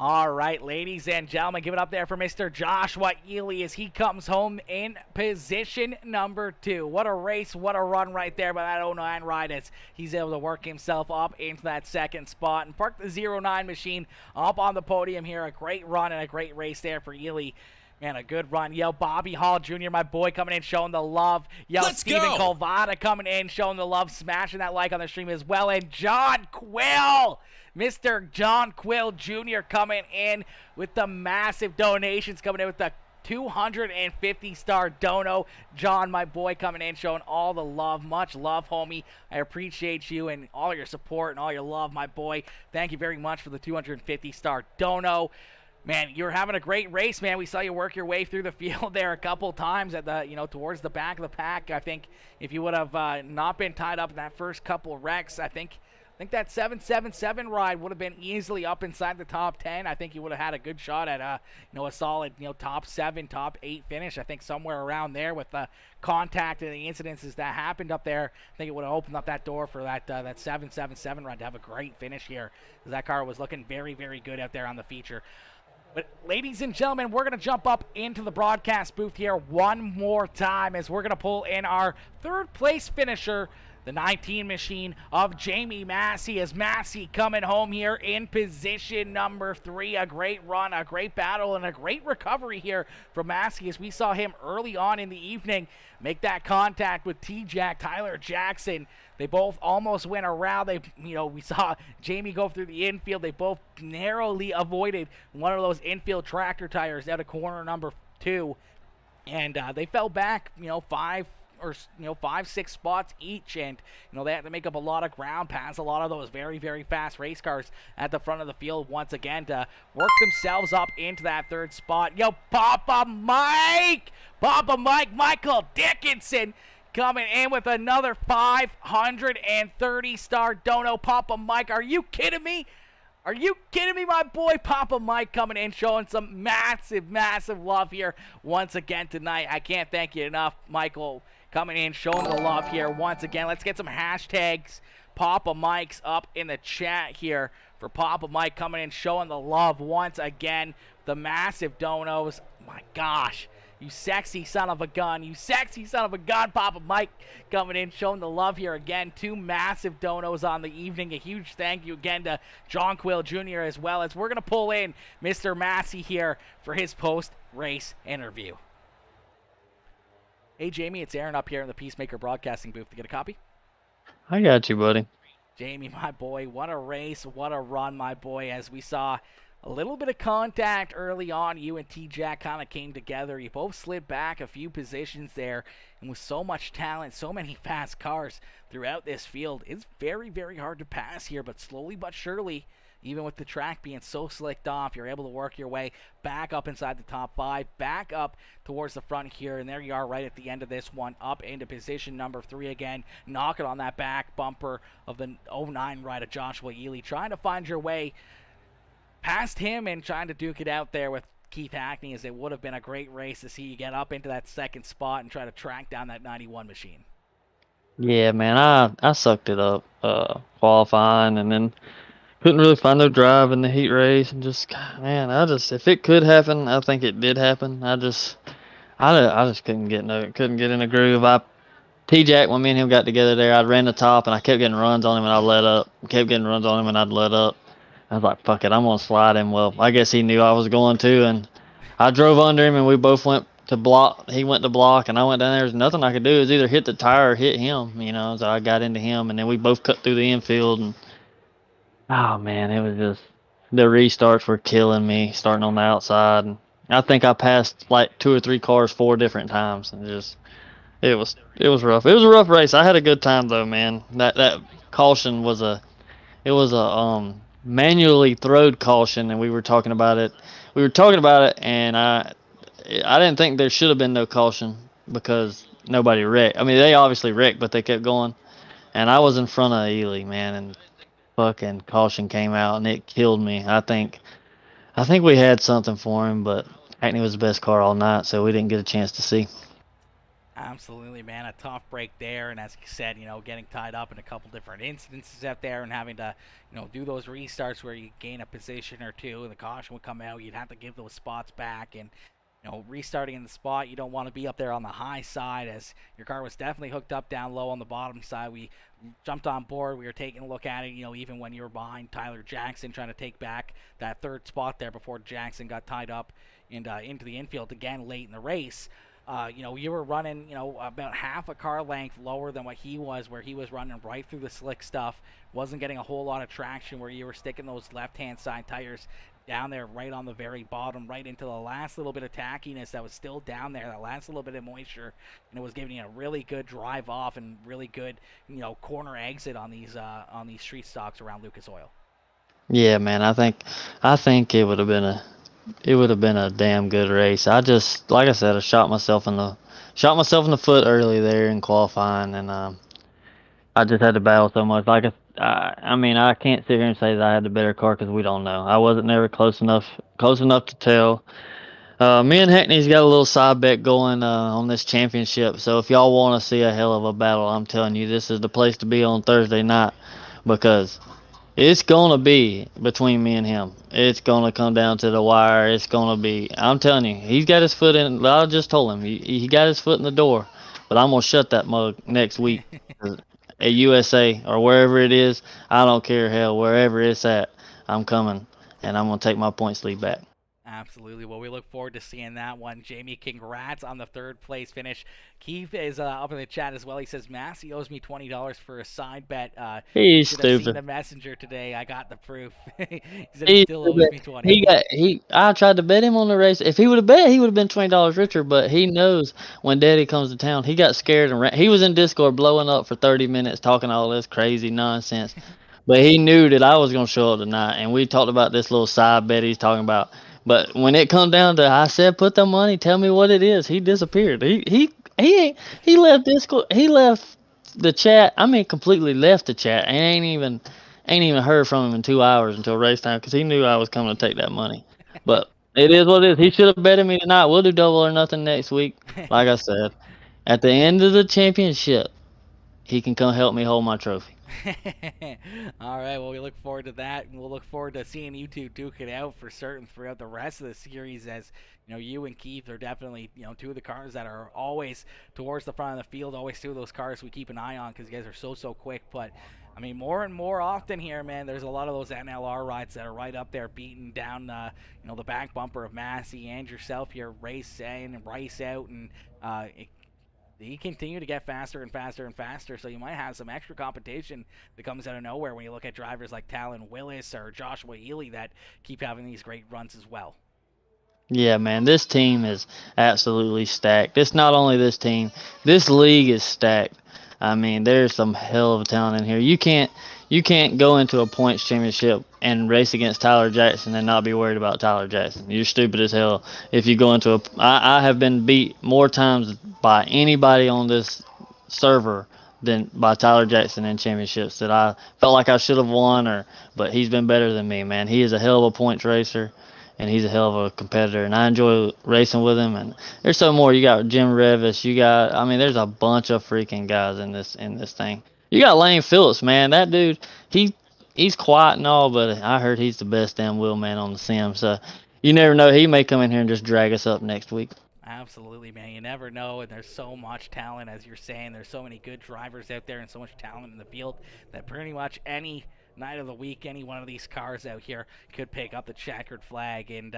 All right, ladies and gentlemen, give it up there for Mr. Joshua Ely as he comes home in position number 2. What a race, what a run right there by that 09 ride as he's able to work himself up into that second spot and park the 09 machine up on the podium here. A great run and a great race there for Ely. Man, a good run. Yo, Bobby Hall Jr., my boy, coming in, showing the love. Yo, Steven Colvada coming in, showing the love, smashing that like on the stream as well. And John Quill, Mr. John Quill Jr. coming in with the massive donations, coming in with the 250-star dono. John, my boy, coming in, showing all the love. Much love, homie. I appreciate you and all your support and all your love, my boy. Thank you very much for the 250-star dono. Man, you're having a great race, man. We saw you work your way through the field there a couple times at the, towards the back of the pack. I think if you would have not been tied up in that first couple of wrecks, I think that 777 ride would have been easily up inside the top 10. I think you would have had a good shot at a solid, top 7, top 8 finish. I think somewhere around there with the contact and the incidences that happened up there, I think it would have opened up that door for that 777 ride to have a great finish here. Because that car was looking very, very good out there on the feature. But ladies and gentlemen, we're going to jump up into the broadcast booth here one more time as we're going to pull in our third place finisher, the 19 machine of Jamie Massey, as Massey coming home here in position number 3. A great run, a great battle, and a great recovery here from Massey as we saw him early on in the evening make that contact with T-Jack, Tyler Jackson. They both almost went around. We saw Jamie go through the infield. They both narrowly avoided one of those infield tractor tires out of corner number 2. And they fell back, 5-6 spots each, and they had to make up a lot of ground, pass a lot of those very, very fast race cars at the front of the field once again to work themselves up into that third spot. Papa Mike, Michael Dickinson coming in with another 530 star dono. Papa Mike, are you kidding me? Are you kidding me? My boy Papa Mike coming in, showing some massive, massive love here once again tonight. I can't thank you enough, Michael, coming in, showing the love here once again. Let's get some hashtags Papa Mike's up in the chat here for Papa Mike coming in, showing the love once again. The massive donos. My gosh. You sexy son of a gun. You sexy son of a gun, Papa Mike coming in, showing the love here again. 2 massive donos on the evening. A huge thank you again to John Quill Jr. as well, as we're going to pull in Mr. Massey here for his post-race interview. Hey, Jamie, it's Aaron up here in the Peacemaker Broadcasting booth to get a copy. I got you, buddy. Jamie, my boy, what a race, what a run, my boy, as we saw a little bit of contact early on. You and T-Jack kind of came together. You both slid back a few positions there. And with so much talent, so many fast cars throughout this field, it's very, very hard to pass here. But slowly but surely, even with the track being so slicked off, you're able to work your way back up inside the top 5, back up towards the front here. And there you are right at the end of this one, up into position number 3 again, knocking on that back bumper of the 09 ride of Joshua Ely, trying to find your way past him and trying to duke it out there with Keith Hackney, as it would have been a great race to see you get up into that second spot and try to track down that 91 machine. Yeah, man, I sucked it up qualifying, and then couldn't really find no drive in the heat race, and just, man, if it could happen, I think it did happen. I just couldn't get in a groove. T-Jack, when me and him got together there, I ran the top and I kept getting runs on him and I'd let up. Kept getting runs on him and I'd let up. I was like, fuck it, I'm going to slide him. Well, I guess he knew I was going to, and I drove under him, and we both went to block. He went to block, and I went down there. There's nothing I could do. It was either hit the tire or hit him, so I got into him, and then we both cut through the infield, and, oh, man, it was just, the restarts were killing me, starting on the outside, and I think I passed, like, 2 or 3 cars 4 different times, and it was rough. It was a rough race. I had a good time, though, man. That caution was a manually throwed caution, and we were talking about it, and I didn't think there should have been no caution because nobody wrecked. I mean, they obviously wrecked, but they kept going, and I was in front of Ely, man, and fucking caution came out, and it killed me. I think we had something for him, but Hackney was the best car all night, so we didn't get a chance to see. Absolutely, man. A tough break there. And as you said, getting tied up in a couple different instances out there and having to, do those restarts where you gain a position or two and the caution would come out. You'd have to give those spots back. And, restarting in the spot, you don't want to be up there on the high side, as your car was definitely hooked up down low on the bottom side. We jumped on board. We were taking a look at it, even when you were behind Tyler Jackson, trying to take back that third spot there before Jackson got tied up and into the infield again late in the race. You were running, about half a car length lower than what he was, where he was running right through the slick stuff. Wasn't getting a whole lot of traction, where you were sticking those left-hand side tires down there right on the very bottom, right into the last little bit of tackiness that was still down there, that last little bit of moisture, and it was giving you a really good drive off and really good, corner exit on these street stocks around Lucas Oil. Yeah, man, I think it would have been it would have been a damn good race. I just, like I said, I shot myself in the foot early there in qualifying, and I just had to battle so much. I mean, I can't sit here and say that I had the better car because we don't know. I wasn't never close enough to tell. Me and Hackney's got a little side bet going on this championship. So if y'all want to see a hell of a battle, I'm telling you, this is the place to be on Thursday night because it's gonna be between me and him. It's gonna come down to the wire. It's gonna be. I'm telling you, he's got his foot in. I just told him he got his foot in the door, but I'm gonna shut that mug next week at USA or wherever it is. I don't care, hell, wherever it's at. I'm coming, and I'm gonna take my points lead back. Absolutely. Well, we look forward to seeing that one. Jamie, congrats on the third place finish. Keith is up in the chat as well. He says, Massey owes me $20 for a side bet. You He's should have seen stupid. the messenger today. I got the proof. He said he He's still owes stupid. me 20. I tried to bet him on the race. If he would have bet, he would have been $20 richer. But he knows when Daddy comes to town, he got scared and ran. He was in Discord blowing up for 30 minutes talking all this crazy nonsense. But he knew that I was gonna show up tonight, and we talked about this little side bet he's talking about. But when it come down to, I said, put the money, tell me what it is. He disappeared. He ain't he left Discord. He left the chat. I mean, completely left the chat, and ain't even heard from him in 2 hours until race time because he knew I was coming to take that money. But it is what it is. He should have betted me tonight. We'll do double or nothing next week. Like I said, at the end of the championship, he can come help me hold my trophy. All right, well, we look forward to that, and we'll look forward to seeing you two duke it out for certain throughout the rest of the series. As you know, you and Keith are definitely two of the cars that are always towards the front of the field. Always two of those cars we keep an eye on because you guys are so quick. But I mean, more and more often here, man, there's a lot of those NLR rides that are right up there, beating down the back bumper of Massey and yourself here, race in and race out, and he continue to get faster and faster and faster, so you might have some extra competition that comes out of nowhere when you look at drivers like Talon Willis or Joshua Ely that keep having these great runs as well. Yeah, man, this team is absolutely stacked. It's not only this team, this league is stacked. I mean, there's some hell of a talent in here. You can't go into a points championship and race against Tyler Jackson and not be worried about Tyler Jackson. You're stupid as hell if you go into a. I have been beat more times by anybody on this server than by Tyler Jackson in championships that I felt like I should have won, but he's been better than me, man. He is a hell of a points racer, and he's a hell of a competitor, and I enjoy racing with him. And there's so more. You got Jim Revis. I mean, there's a bunch of freaking guys in this thing. You got Lane Phillips, man. That dude, he's quiet and all, but I heard he's the best damn wheelman on the sim. So you never know. He may come in here and just drag us up next week. Absolutely, man. You never know, and there's so much talent, as you're saying. There's so many good drivers out there and so much talent in the field that pretty much any night of the week, any one of these cars out here could pick up the checkered flag, and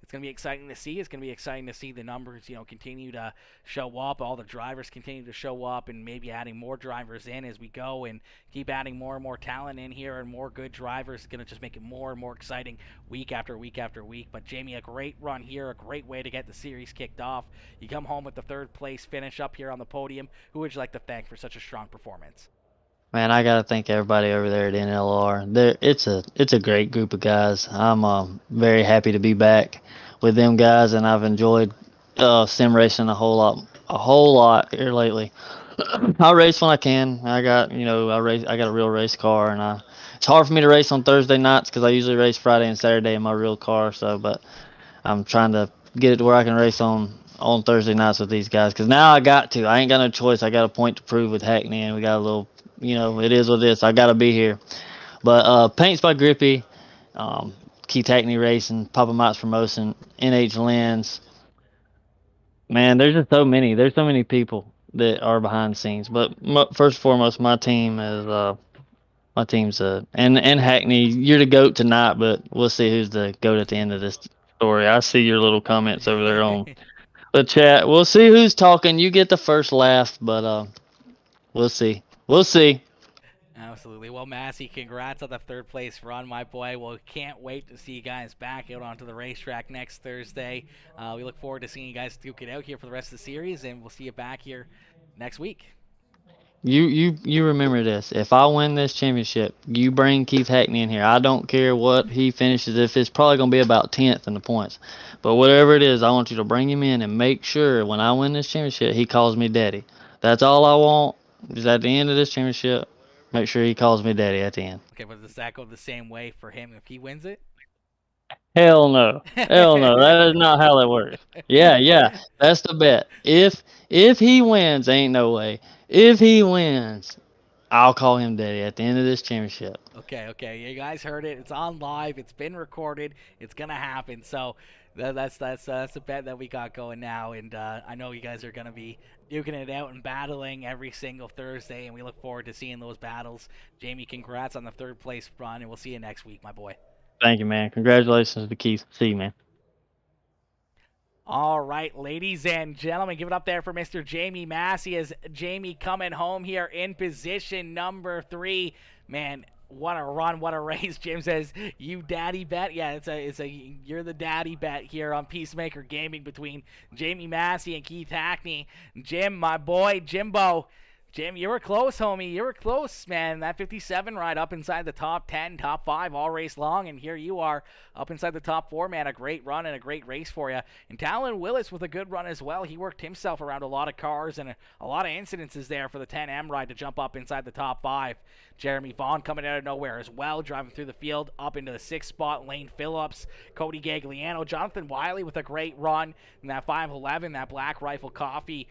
it's going to be exciting to see. It's going to be exciting to see the numbers, continue to show up, all the drivers continue to show up, and maybe adding more drivers in as we go and keep adding more and more talent in here and more good drivers. It's going to just make it more and more exciting week after week after week. But Jamie, a great run here, a great way to get the series kicked off. You come home with the third place finish up here on the podium. Who would you like to thank for such a strong performance? Man, I gotta thank everybody over there at NLR. It's a great group of guys. I'm very happy to be back with them guys, and I've enjoyed sim racing a whole lot here lately. I race when I can. I got a real race car, and it's hard for me to race on Thursday nights because I usually race Friday and Saturday in my real car. But I'm trying to get it to where I can race on Thursday nights with these guys because now I got to. I ain't got no choice. I got a point to prove with Hackney, and we got a little. It is what it is. I got to be here. But Paints by Grippy, Keith Hackney Racing, Papa Mike's Promotion, NH Lens. Man, there's just so many. There's so many people that are behind the scenes. But first and foremost, my team's and Hackney. You're the goat tonight, but we'll see who's the goat at the end of this story. I see your little comments over there on the chat. We'll see who's talking. You get the first laugh, but we'll see. We'll see. Absolutely. Well, Massey, congrats on the third place run, my boy. Well, can't wait to see you guys back out onto the racetrack next Thursday. We look forward to seeing you guys duke it out here for the rest of the series, and we'll see you back here next week. You remember this. If I win this championship, you bring Keith Hackney in here. I don't care what he finishes. If it's probably gonna be about 10th in the points, but whatever it is, I want you to bring him in and make sure when I win this championship, he calls me daddy. That's all I want. Is at the end of this championship, make sure he calls me daddy at the end. Okay, but does that go the same way for him if he wins it? Hell no. Hell no. That is not how that works. Yeah. That's the bet. If he wins, ain't no way. If he wins, I'll call him daddy at the end of this championship. Okay. You guys heard it. It's on live. It's been recorded. It's gonna happen. So that's a bet that we got going now. And I know you guys are gonna be duking it out and battling every single Thursday. And we look forward to seeing those battles. Jamie, congrats on the 3rd place run, and we'll see you next week, my boy. Thank you, man. Congratulations to Keith. See you, man. All right, ladies and gentlemen, give it up there for Mr. Jamie Massey as Jamie coming home here in position number 3. Man, what a run, what a race. Jim says, you daddy bet. Yeah, you're the daddy bet here on Peacemaker Gaming between Jamie Massey and Keith Hackney. Jim, my boy, Jimbo. Jim, you were close, homie. You were close, man. That 57 ride up inside the top 10, top 5 all race long, and here you are up inside the top 4, man. A great run and a great race for you. And Talon Willis with a good run as well. He worked himself around a lot of cars and a lot of incidences there for the 10M ride to jump up inside the top 5. Jeremy Vaughn coming out of nowhere as well, driving through the field up into the 6th spot. Lane Phillips, Cody Gagliano, Jonathan Wiley with a great run in that 511, that Black Rifle Coffee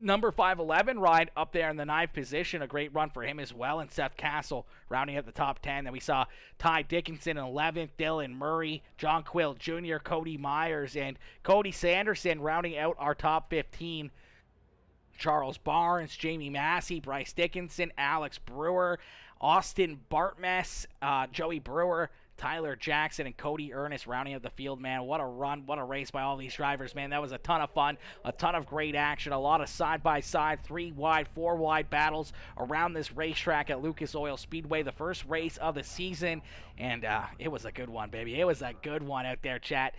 number 511 ride up there in the 9th position. A great run for him as well. And Seth Castle rounding out the top 10. Then we saw Ty Dickinson in 11th, Dylan Murray, John Quill Jr., Cody Myers, and Cody Sanderson rounding out our top 15. Charles Barnes, Jamie Massey, Bryce Dickinson, Alex Brewer, Austin Bartmess, Joey Brewer, Tyler Jackson, and Cody Ernest rounding out the field, man. What a run, what a race by all these drivers, man. That was a ton of fun, a ton of great action, a lot of side-by-side, 3-wide, 4-wide battles around this racetrack at Lucas Oil Speedway, the first race of the season, and it was a good one, baby. It was a good one out there, chat.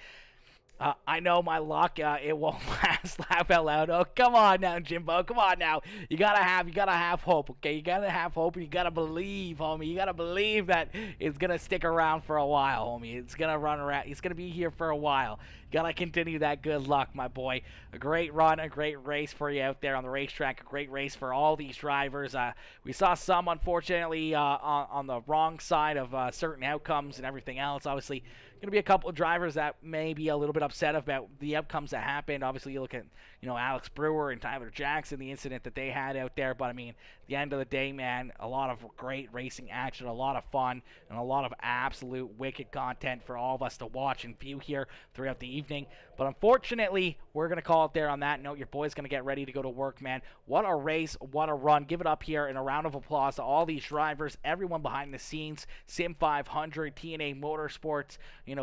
I know my luck, it won't last. Laugh out loud. Oh, come on now, Jimbo. Come on now. You gotta have hope, okay? You gotta have hope, and you gotta believe, homie. You gotta believe that it's gonna stick around for a while, homie. It's gonna run around. It's gonna be here for a while. You gotta continue that good luck, my boy. A great run, a great race for you out there on the racetrack. A great race for all these drivers. We saw some, unfortunately, on the wrong side of certain outcomes and everything else. Obviously, going to be a couple of drivers that may be a little bit upset about the outcomes that happened. Obviously, you look at, Alex Brewer and Tyler Jackson, the incident that they had out there. But, I mean, at the end of the day, man, a lot of great racing action, a lot of fun, and a lot of absolute wicked content for all of us to watch and view here throughout the evening. But unfortunately, we're going to call it there on that note. Your boy's going to get ready to go to work, man. What a race, what a run. Give it up here and a round of applause to all these drivers, everyone behind the scenes, SIM500, T&A Motorsports,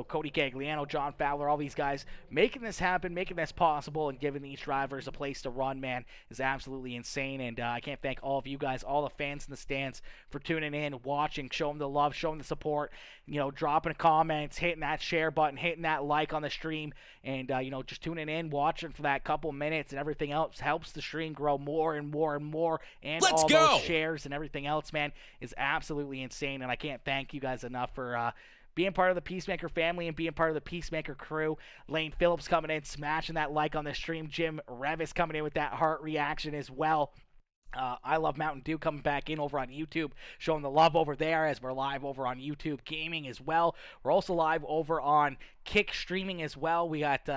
Cody Gagliano, John Fowler, all these guys making this happen, making this possible, and giving these drivers a place to run, man, is absolutely insane. And I can't thank all of you guys, all the fans in the stands for tuning in, watching, showing the love, showing the support, dropping comments, hitting that share button, hitting that like on the stream, and just tuning in, watching for that couple minutes, and everything else helps the stream grow more and more and more. And Let's all go. those shares and everything else, man, is absolutely insane. And I can't thank you guys enough for being part of the Peacemaker family and being part of the Peacemaker crew. Lane Phillips coming in, smashing that like on the stream. Jim Revis coming in with that heart reaction as well. I Love Mountain Dew coming back in over on YouTube, showing the love over there as we're live over on YouTube Gaming as well. We're also live over on Kick Streaming as well. We got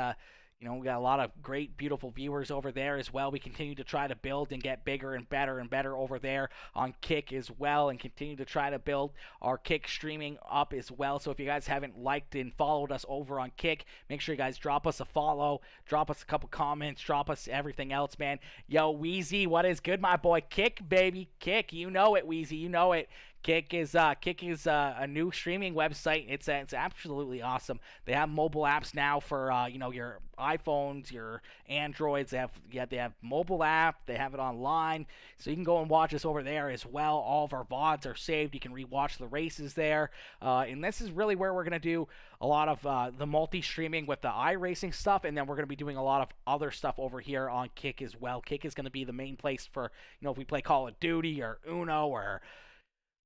we got a lot of great, beautiful viewers over there as well. We continue to try to build and get bigger and better over there on Kick as well, and continue to try to build our Kick streaming up as well. So if you guys haven't liked and followed us over on Kick, make sure you guys drop us a follow, drop us a couple comments, drop us everything else, man. Yo, Wheezy, what is good, my boy? Kick, baby, Kick. You know it, Wheezy. You know it. Kick is a new streaming website. It's absolutely awesome. They have mobile apps now for your iPhones, your Androids. They have mobile app. They have it online, so you can go and watch us over there as well. All of our VODs are saved. You can rewatch the races there, and this is really where we're gonna do a lot of the multi-streaming with the iRacing stuff, and then we're gonna be doing a lot of other stuff over here on Kick as well. Kick is gonna be the main place for if we play Call of Duty or Uno or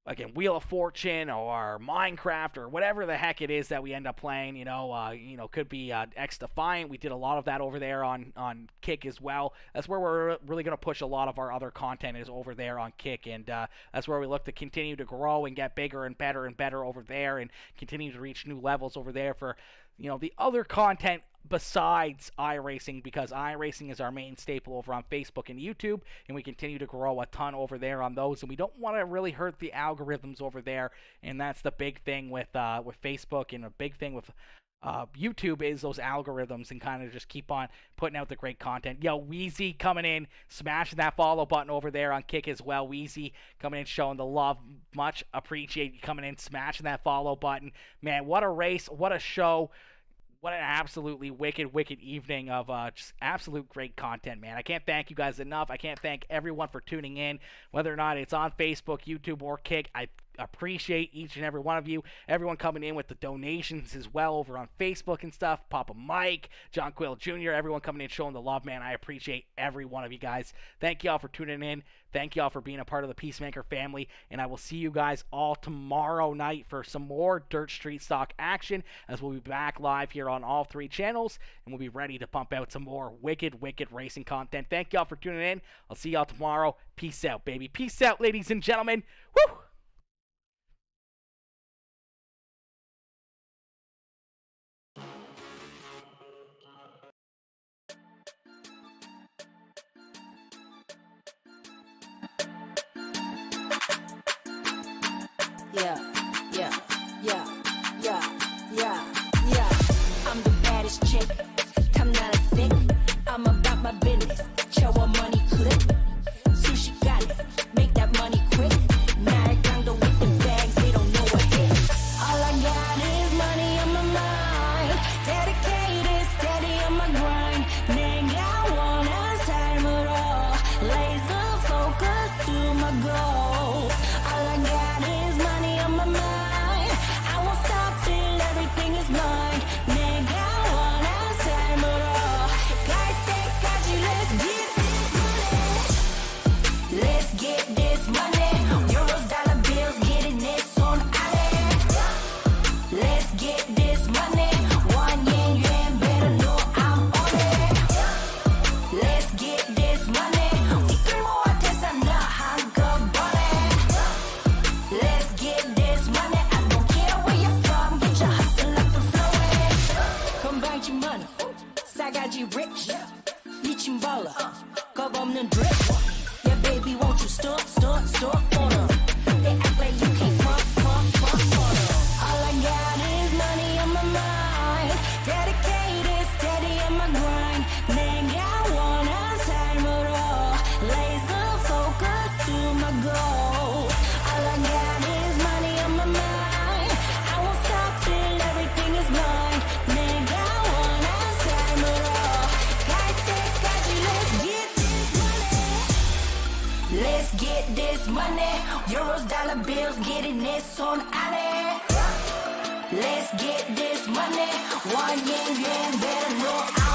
again, Wheel of Fortune or Minecraft or whatever the heck it is that we end up playing, could be X Defiant. We did a lot of that over there on Kick as well. That's where we're really going to push a lot of our other content is over there on Kick, and that's where we look to continue to grow and get bigger and better over there and continue to reach new levels over there for, the other content besides iRacing, because iRacing is our main staple over on Facebook and YouTube, and we continue to grow a ton over there on those, and we don't want to really hurt the algorithms over there, and that's the big thing with Facebook, and a big thing with YouTube is those algorithms, and kind of just keep on putting out the great content. Yo, Wheezy coming in, smashing that follow button over there on Kick as well. Wheezy coming in, showing the love. Much appreciate you coming in, smashing that follow button. Man, what a race, what a show. What an absolutely wicked evening of just absolute great content, man. I can't thank you guys enough. I can't thank everyone for tuning in, whether or not it's on Facebook, YouTube, or Kick. I appreciate each and every one of you. Everyone coming in with the donations as well over on Facebook and stuff. Papa Mike, John Quill Jr., everyone coming in showing the love, man. I appreciate every one of you guys. Thank y'all for tuning in. Thank y'all for being a part of the Peacemaker family, and I will see you guys all tomorrow night for some more Dirt Street Stock action, as we'll be back live here on all 3 channels, and we'll be ready to pump out some more wicked racing content. Thank y'all for tuning in. I'll see y'all tomorrow. Peace out, baby. Peace out, ladies and gentlemen. Woo! Yeah. I'm the baddest chick. I'm not a thick. I'm about my business. Show her money clip. Sushi got it. Make that money quick. Narikando with the bags. They don't know what hit. All I got is money on my mind. Dedicated, steady on my grind. Nigga, wanna time it all. Laser focus to my goals. All I got is money on my mind. I won't stop till everything is mine. Nigga, wanna time it all. Let's get this money. Euros, dollar bills, getting this on Ale. Let's get this money. 1 yen, better know I'm on it. Let's get this money. 이끌 모아대서 나 한꺼번에. Let's get this money. I don't care where you're from. Get your hustle up and flowing. Combine your money. 싸가지 rich. 미친 baller. 겁 없는 drip. Yeah, baby, won't you stunt for them? They act like you can't fuck for them. All I got is money on my mind. Dedicated, steady on my grind. Nigga, I wanna time it all. Laser focus to my goals. All I got is money on my mind. I won't stop till everything is mine. Nigga, I wanna time it all. Let's get this money. Euros, dollar bills, getting this on Ale. Let's get this money. 1 yen, better know